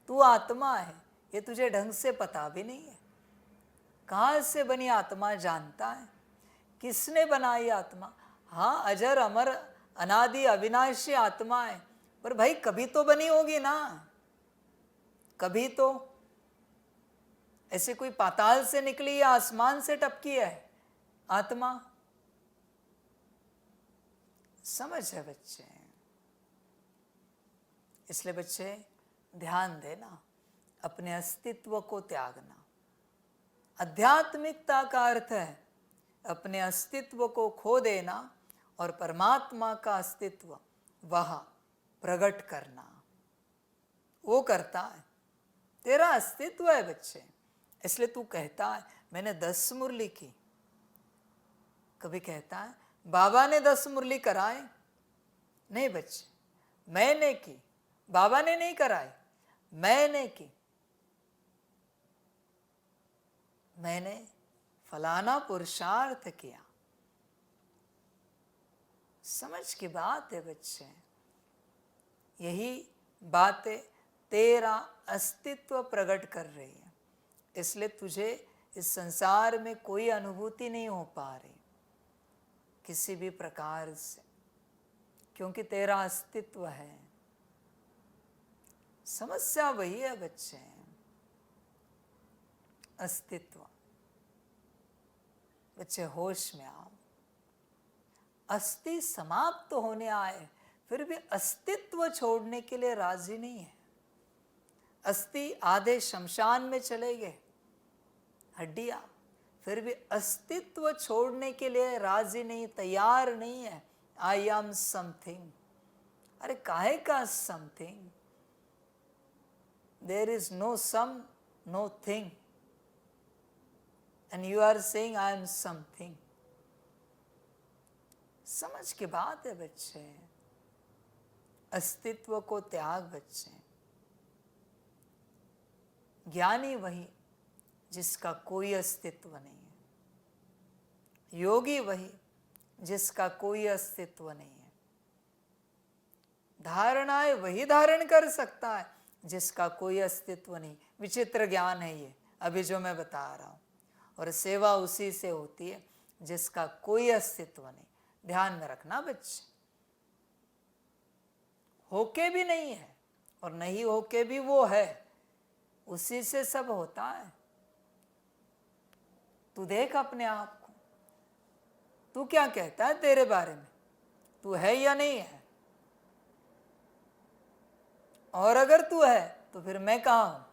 तू आत्मा है, ये तुझे ढंग से पता भी नहीं है। कहाँ से बनी आत्मा जानता है? किसने बनाई आत्मा? हाँ, अजर अमर अनादि अविनाशी आत्मा है, पर भाई कभी तो बनी होगी ना, कभी तो। ऐसे कोई पाताल से निकली या आसमान से टपकी है आत्मा? समझ है बच्चे? इसलिए बच्चे ध्यान देना, अपने अस्तित्व को त्यागना। आध्यात्मिकता का अर्थ है अपने अस्तित्व को खो देना और परमात्मा का अस्तित्व वह प्रकट करना। वो करता है, तेरा अस्तित्व है बच्चे। इसलिए तू कहता है मैंने 10 मुरली की, कभी कहता है बाबा ने 10 मुरली कराए? नहीं बच्चे, मैंने की, बाबा ने नहीं कराई, मैंने की। मैंने फलाना पुरुषार्थ किया। समझ की बात है बच्चे, यही बातें तेरा अस्तित्व प्रकट कर रही है। इसलिए तुझे इस संसार में कोई अनुभूति नहीं हो पा रही किसी भी प्रकार से, क्योंकि तेरा अस्तित्व है। समस्या वही है बच्चे, अस्तित्व। बच्चे होश में आओ। अस्थि समाप्त तो होने आए, फिर भी अस्तित्व छोड़ने के लिए राजी नहीं है। अस्थि आधे शमशान में चले गए, हड्डियां, फिर भी अस्तित्व छोड़ने के लिए राजी नहीं, तैयार नहीं है। I am something. अरे काहे का something? There is no some, no thing, and you are saying I am something. समझ की बात है बच्चे, अस्तित्व को त्याग बच्चे। ज्ञानी वही जिसका कोई अस्तित्व नहीं है, योगी वही जिसका कोई अस्तित्व नहीं है, धारणाएं वही धारण कर सकता है जिसका कोई अस्तित्व नहीं। विचित्र ज्ञान है ये अभी जो मैं बता रहा हूं। और सेवा उसी से होती है जिसका कोई अस्तित्व नहीं। ध्यान में रखना बच्चे, होके भी नहीं है और नहीं होके भी वो है, उसी से सब होता है। तू देख अपने आप को, तू क्या कहता है तेरे बारे में? तू है या नहीं है? और अगर तू है तो फिर मैं कहाँ हूं?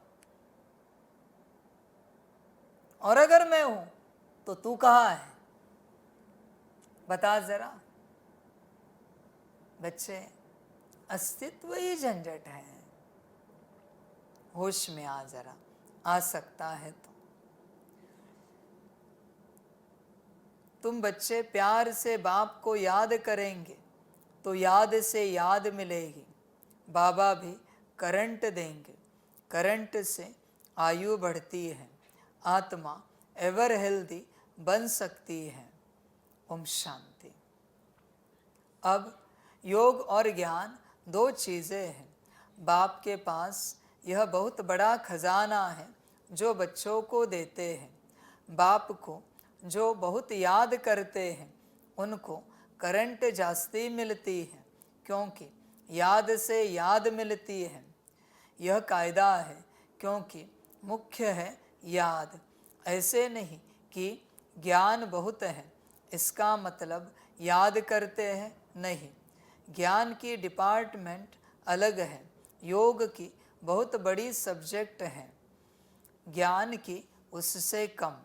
और अगर मैं हूं तो तू कहाँ है? बता जरा बच्चे, अस्तित्व ही झंझट है। होश में आ जरा, आ सकता है तो। तुम बच्चे प्यार से बाप को याद करेंगे तो याद से याद मिलेगी। बाबा भी करंट देंगे, करंट से आयु बढ़ती है, आत्मा एवर हेल्दी बन सकती है। ओम शांति। अब योग और ज्ञान दो चीज़ें हैं। बाप के पास यह बहुत बड़ा खजाना है जो बच्चों को देते हैं। बाप को जो बहुत याद करते हैं उनको करंट जास्ती मिलती है, क्योंकि याद से याद मिलती है। यह कायदा है क्योंकि मुख्य है याद। ऐसे नहीं कि ज्ञान बहुत है इसका मतलब याद करते हैं, नहीं। ज्ञान की डिपार्टमेंट अलग है, योग की बहुत बड़ी सब्जेक्ट है, ज्ञान की उससे कम।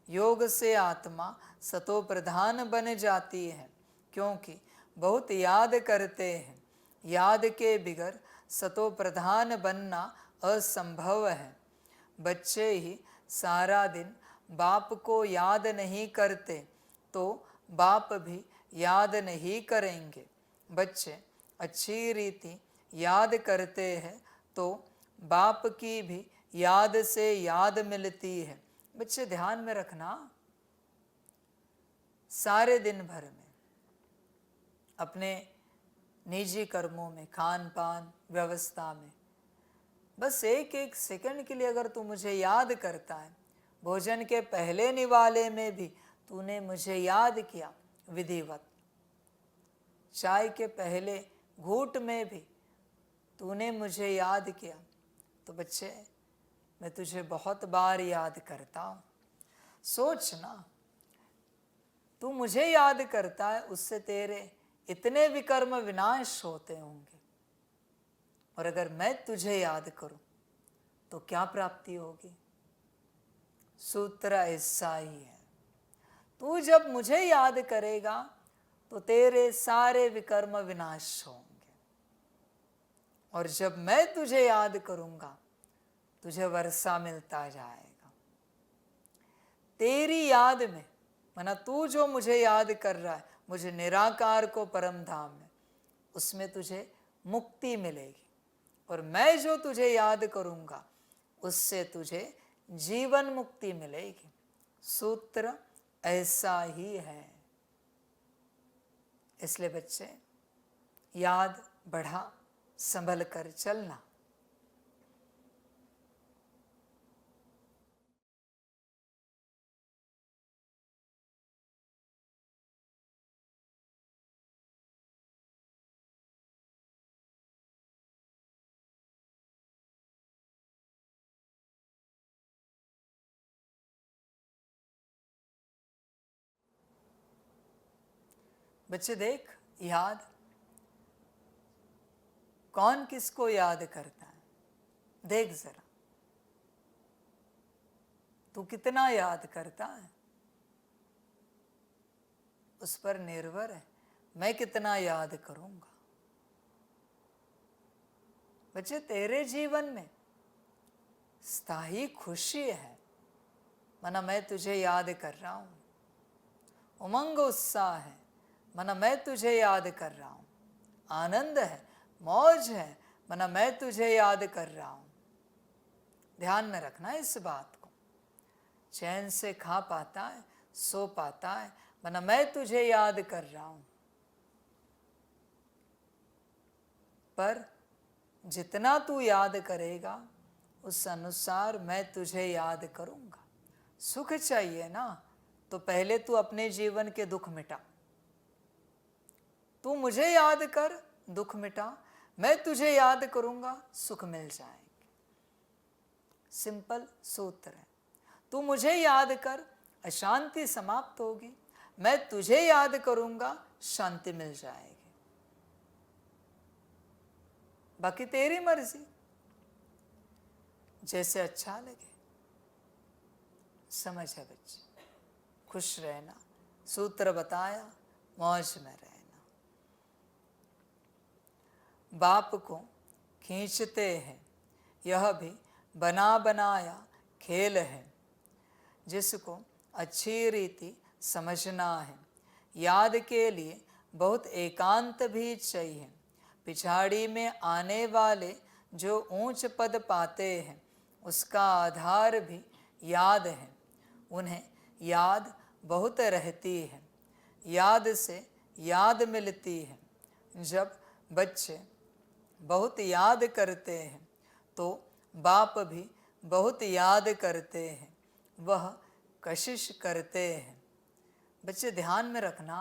योग से आत्मा सतो प्रधान बन जाती है, क्योंकि बहुत याद करते हैं। याद के बिगर सतो प्रधान बनना असंभव है। बच्चे ही सारा दिन बाप को याद नहीं करते तो बाप भी याद नहीं करेंगे। बच्चे अच्छी रीति याद करते हैं तो बाप की भी याद से याद मिलती है। बच्चे ध्यान में रखना, सारे दिन भर में अपने निजी कर्मों में, खान पान व्यवस्था में, बस एक एक सेकंड के लिए अगर तू मुझे याद करता है, भोजन के पहले निवाले में भी तूने मुझे याद किया विधिवत, चाय के पहले घूंट में भी तूने मुझे याद किया, तो बच्चे मैं तुझे बहुत बार याद करता हूँ। सोचना, तू मुझे याद करता है, उससे तेरे इतने विकर्म विनाश होते होंगे, और अगर मैं तुझे याद करूं तो क्या प्राप्ति होगी। सूत्र ऐसा ही है, तू जब मुझे याद करेगा तो तेरे सारे विकर्म विनाश होंगे, और जब मैं तुझे याद करूंगा तुझे वर्षा मिलता जाएगा। तेरी याद में, माना तू जो मुझे याद कर रहा है, मुझे निराकार को परम धाम में, उसमें तुझे मुक्ति मिलेगी, और मैं जो तुझे याद करूंगा उससे तुझे जीवन मुक्ति मिलेगी। सूत्र ऐसा ही है। इसलिए बच्चे याद बढ़ा संभल कर चलना। बच्चे देख, याद कौन किसको याद करता है, देख जरा तू कितना याद करता है, उस पर निर्भर है मैं कितना याद करूंगा। बच्चे तेरे जीवन में स्थायी खुशी है, माना मैं तुझे याद कर रहा हूं, उमंग उत्साह है, माना मैं तुझे याद कर रहा हूं, आनंद है, मौज है, माना मैं तुझे याद कर रहा हूं। ध्यान में रखना इस बात को। चैन से खा पाता है, सो पाता है, माना मैं तुझे याद कर रहा हूं। पर जितना तू याद करेगा उस अनुसार मैं तुझे याद करूंगा। सुख चाहिए ना, तो पहले तू अपने जीवन के दुख मिटा। तू मुझे याद कर, दुख मिटा, मैं तुझे याद करूंगा, सुख मिल जाएंगे। सिंपल सूत्र है। तू मुझे याद कर, अशांति समाप्त होगी, मैं तुझे याद करूंगा, शांति मिल जाएगी। बाकी तेरी मर्जी, जैसे अच्छा लगे। समझ है बच्चे, खुश रहना, सूत्र बताया, मौज में रहना। बाप को खींचते हैं, यह भी बना बनाया खेल है, जिसको अच्छी रीति समझना है। याद के लिए बहुत एकांत भी चाहिए। पिछाड़ी में आने वाले जो ऊंच पद पाते हैं उसका आधार भी याद है। उन्हें याद बहुत रहती है, याद से याद मिलती है। जब बच्चे बहुत याद करते हैं तो बाप भी बहुत याद करते हैं, वह कशिश करते हैं। बच्चे ध्यान में रखना,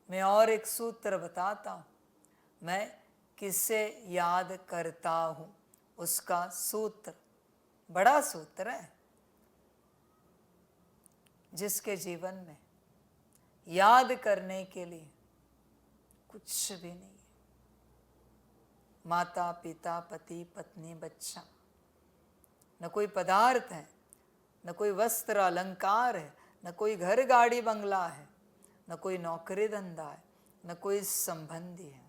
मैं और एक सूत्र बताता हूँ। मैं किससे याद करता हूँ, उसका सूत्र बड़ा सूत्र है। जिसके जीवन में याद करने के लिए कुछ भी नहीं है। माता पिता पति पत्नी बच्चा, न कोई पदार्थ है, न कोई वस्त्र अलंकार है, न कोई घर गाड़ी बंगला है, न कोई नौकरी धंधा है, न कोई संबंधी है।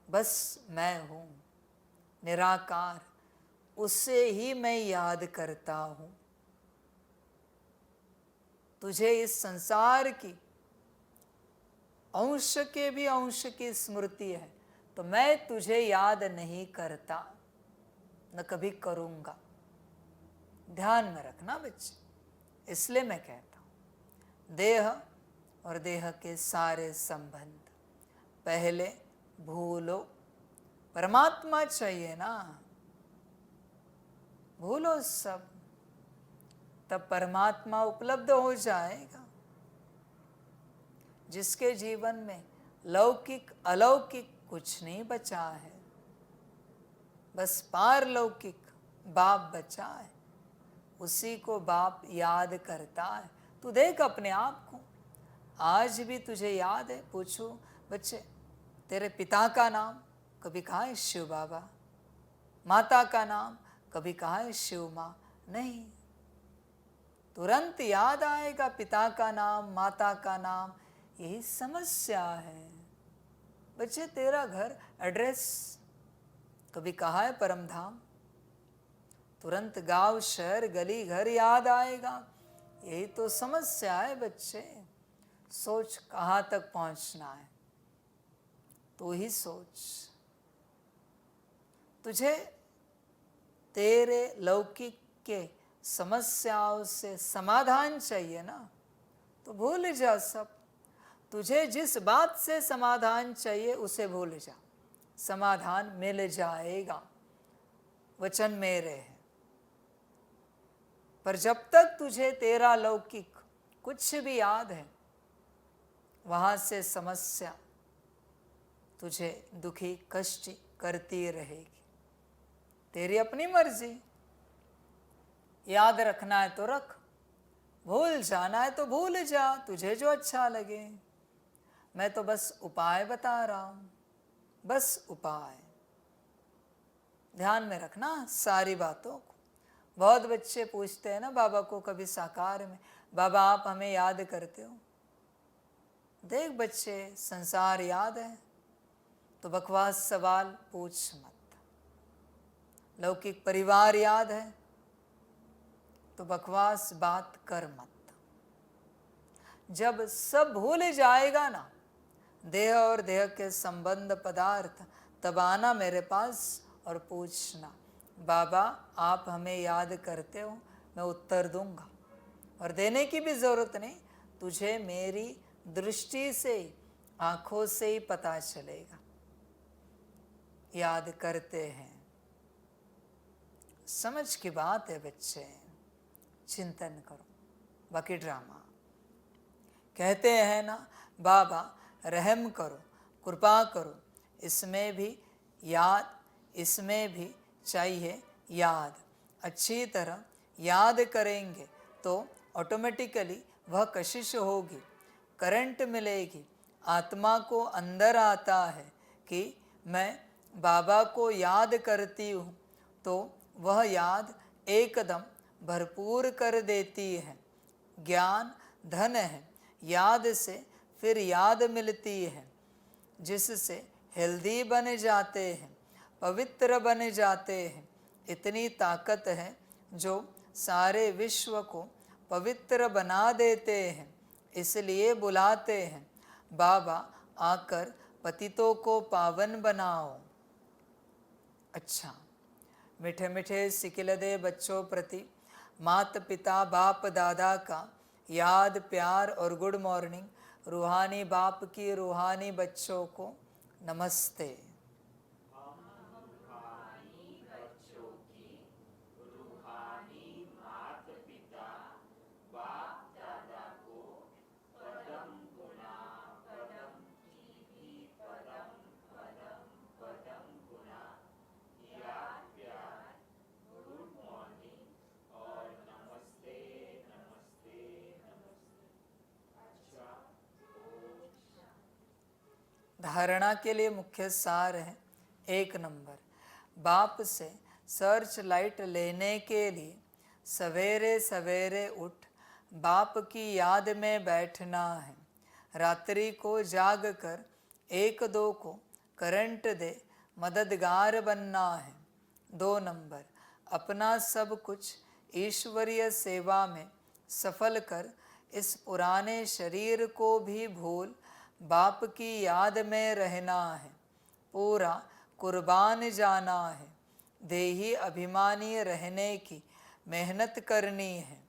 बस मैं हूं निराकार, उससे ही मैं याद करता हूं। तुझे इस संसार की अंश के भी अंश की स्मृति है, तो मैं तुझे याद नहीं करता, न कभी करूंगा। ध्यान में रखना बच्चे। इसलिए मैं कहता हूं, देह और देह के सारे संबंध पहले भूलो। परमात्मा चाहिए ना, भूलो सब, तब परमात्मा उपलब्ध हो जाएगा। जिसके जीवन में लौकिक अलौकिक कुछ नहीं बचा है, बस पारलौकिक बाप बचा है, उसी को बाप याद करता है। तू देख अपने आप को, आज भी तुझे याद है? पूछो बच्चे, तेरे पिता का नाम कभी कहा है शिव बाबा? माता का नाम कभी कहा है शिव माँ? नहीं। तुरंत याद आएगा पिता का नाम, माता का नाम। यही समस्या है बच्चे। तेरा घर एड्रेस कभी कहा है परम धाम? तुरंत गांव शहर गली घर याद आएगा। यही तो समस्या है बच्चे। सोच कहाँ तक पहुंचना है, तू ही सोच। तुझे तेरे लौकिक के समस्याओं से समाधान चाहिए ना, तो भूल जा सब। तुझे जिस बात से समाधान चाहिए उसे भूल जा, समाधान मिल जाएगा। वचन मेरे हैं। पर जब तक तुझे तेरा लौकिक कुछ भी याद है, वहां से समस्या तुझे दुखी कष्ट करती रहेगी। तेरी अपनी मर्जी। याद रखना है तो रख, भूल जाना है तो भूल जा, तुझे जो अच्छा लगे। मैं तो बस उपाय बता रहा हूं, बस उपाय। ध्यान में रखना सारी बातों को। बहुत बच्चे पूछते हैं ना बाबा को कभी साकार में, बाबा आप हमें याद करते हो? देख बच्चे, संसार याद है तो बकवास सवाल पूछ मत। लौकिक परिवार याद है तो बकवास बात कर मत। जब सब भूल जाएगा ना, देह और देह के संबंध पदार्थ, तब आना मेरे पास और पूछना, बाबा आप हमें याद करते हो? मैं उत्तर दूंगा। और देने की भी जरूरत नहीं, तुझे मेरी दृष्टि से, आंखों से ही पता चलेगा याद करते हैं। समझ की बात है बच्चे, चिंतन करो। बाकी ड्रामा कहते हैं ना, बाबा रहम करो, कृपा करो, इसमें भी याद, इसमें भी चाहिए याद। अच्छी तरह याद करेंगे तो ऑटोमेटिकली वह कशिश होगी, करंट मिलेगी। आत्मा को अंदर आता है कि मैं बाबा को याद करती हूँ, तो वह याद एकदम भरपूर कर देती है। ज्ञान धन है, याद से फिर याद मिलती है, जिससे हेल्दी बन जाते हैं, पवित्र बन जाते हैं। इतनी ताकत है जो सारे विश्व को पवित्र बना देते हैं। इसलिए बुलाते हैं, बाबा आकर पतितों को पावन बनाओ। अच्छा, मीठे मीठे सिकिलदे बच्चों प्रति माता पिता बाप दादा का याद प्यार और गुड मॉर्निंग। रूहानी बाप की रूहानी बच्चों को नमस्ते। धारणा के लिए मुख्य सार है। 1 नंबर, बाप से सर्च लाइट लेने के लिए सवेरे सवेरे उठ बाप की याद में बैठना है। रात्रि को जाग कर 1-2 को करंट दे मददगार बनना है। 2 नंबर, अपना सब कुछ ईश्वरीय सेवा में सफल कर इस पुराने शरीर को भी भूल बाप की याद में रहना है। पूरा कुर्बान जाना है। देही अभिमानी रहने की मेहनत करनी है।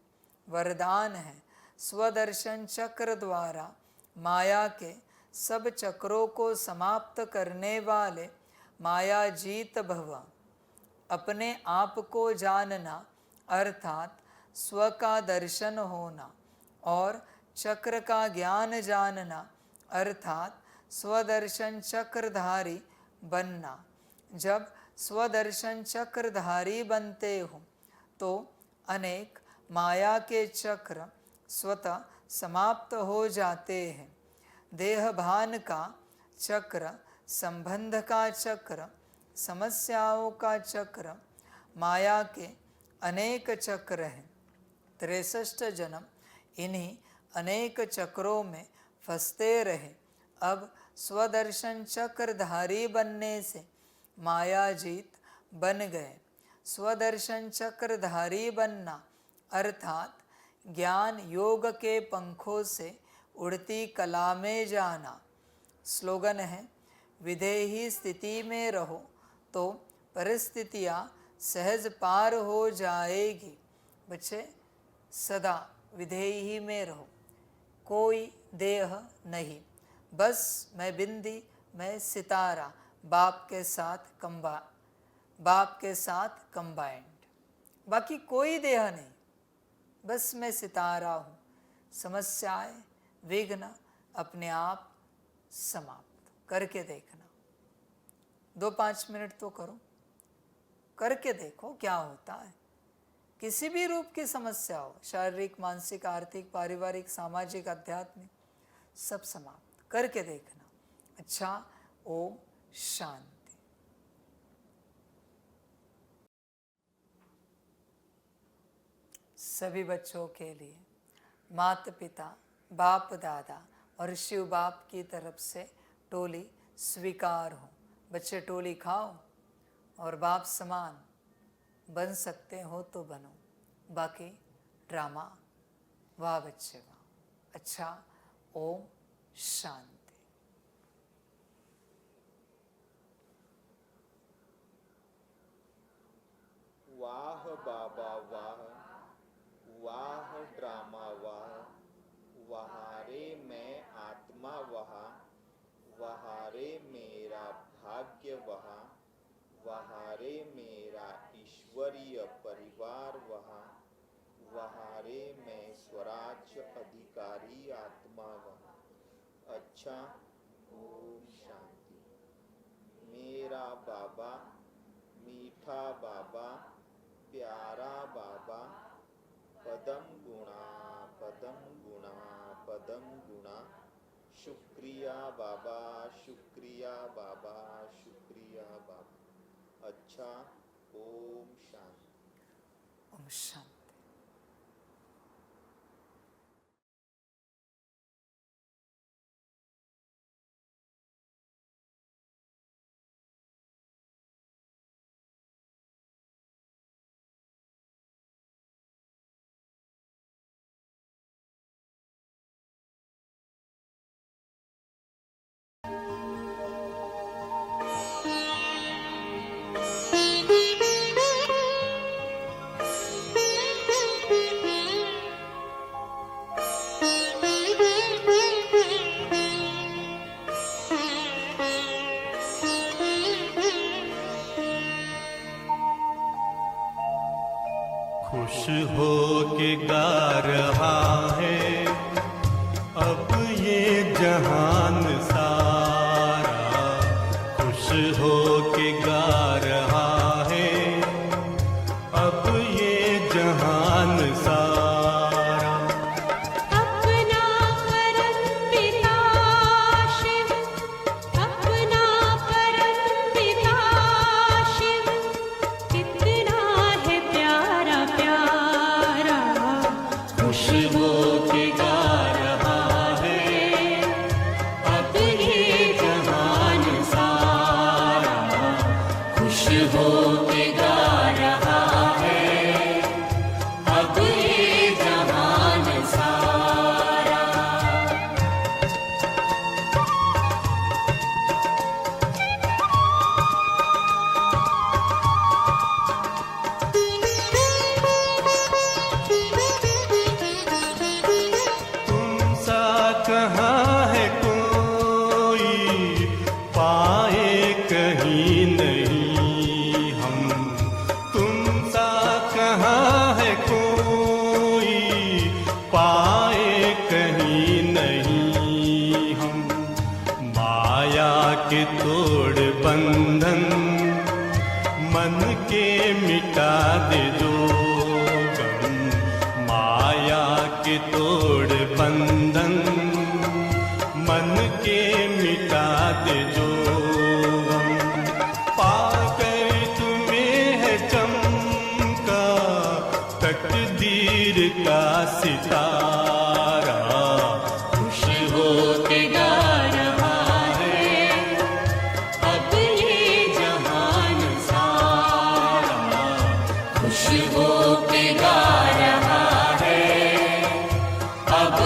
वरदान है, स्वदर्शन चक्र द्वारा माया के सब चक्रों को समाप्त करने वाले माया जीत भव। अपने आप को जानना अर्थात स्व का दर्शन होना और चक्र का ज्ञान जानना अर्थात स्वदर्शन चक्रधारी बनना। जब स्वदर्शन चक्रधारी बनते हो तो अनेक माया के चक्र स्वतः समाप्त हो जाते हैं। देहभान का चक्र, संबंध का चक्र, समस्याओं का चक्र, माया के अनेक चक्र हैं। 63 जन्म इन्हीं अनेक चक्रों में फंसते रहे। अब स्वदर्शन चक्रधारी बनने से माया जीत बन गए। स्वदर्शन चक्रधारी बनना अर्थात ज्ञान योग के पंखों से उड़ती कला में जाना। स्लोगन है, विधेयी स्थिति में रहो तो परिस्थितियाँ सहज पार हो जाएगी। बच्चे सदा विधेयी में रहो, कोई देह नहीं, बस मैं बिंदी, मैं सितारा, बाप के साथ कंबाइंड, बाकी कोई देह नहीं, बस मैं सितारा हूँ। समस्याएं, विघ्न अपने आप समाप्त। करके देखना, 2-5 मिनट तो करो, करके देखो क्या होता है। किसी भी रूप की समस्या हो, शारीरिक, मानसिक, आर्थिक, पारिवारिक, सामाजिक, आध्यात्मिक, सब समाप्त करके देखना। अच्छा, ओम शांति। सभी बच्चों के लिए माता पिता, बाप दादा और शिव बाप की तरफ से टोली स्वीकार हो। बच्चे टोली खाओ और बाप समान बन सकते हो तो बनो, बाकी ड्रामा वाह बच्चे वाह। अच्छा, ओम शांति। वाह बाबा वाह, वाह ड्रामा वाह, वहारे मैं आत्मा वहा, वहारे मेरा भाग्य वहा, वहारे मेरा ईश्वरीय परिवार वहा, वहारे मैं स्वराज्य अधिकारी आत्मा वहा। अच्छा, ओम शांति। मेरा बाबा, मीठा बाबा, प्यारा बाबा, पदम गुणा पदम गुणा पदम गुणा, शुक्रिया बाबा, शुक्रिया बाबा, शुक्रिया बाबा। अच्छा, ओम शांति। ओम शांति। हो के गा रहा है अब ये जहान सारा, खुश हो के गा रहा है अब ये जहान सारा। तुम सा कहाँ है कोई पाए कहीं नहीं हम, तुम सा कहाँ है कोई पाए कहीं नहीं हम। माया के तोड़ बंधन मन के मिटा दे जो गम, माया के तोड़ बंधन मन के मिटा दे जो गम। पाकर तुम्हें है चमका तकदीर का सितारा, खुश हो के गा रहा है अब ये जहान सारा, खुश हो के गा रहा है अब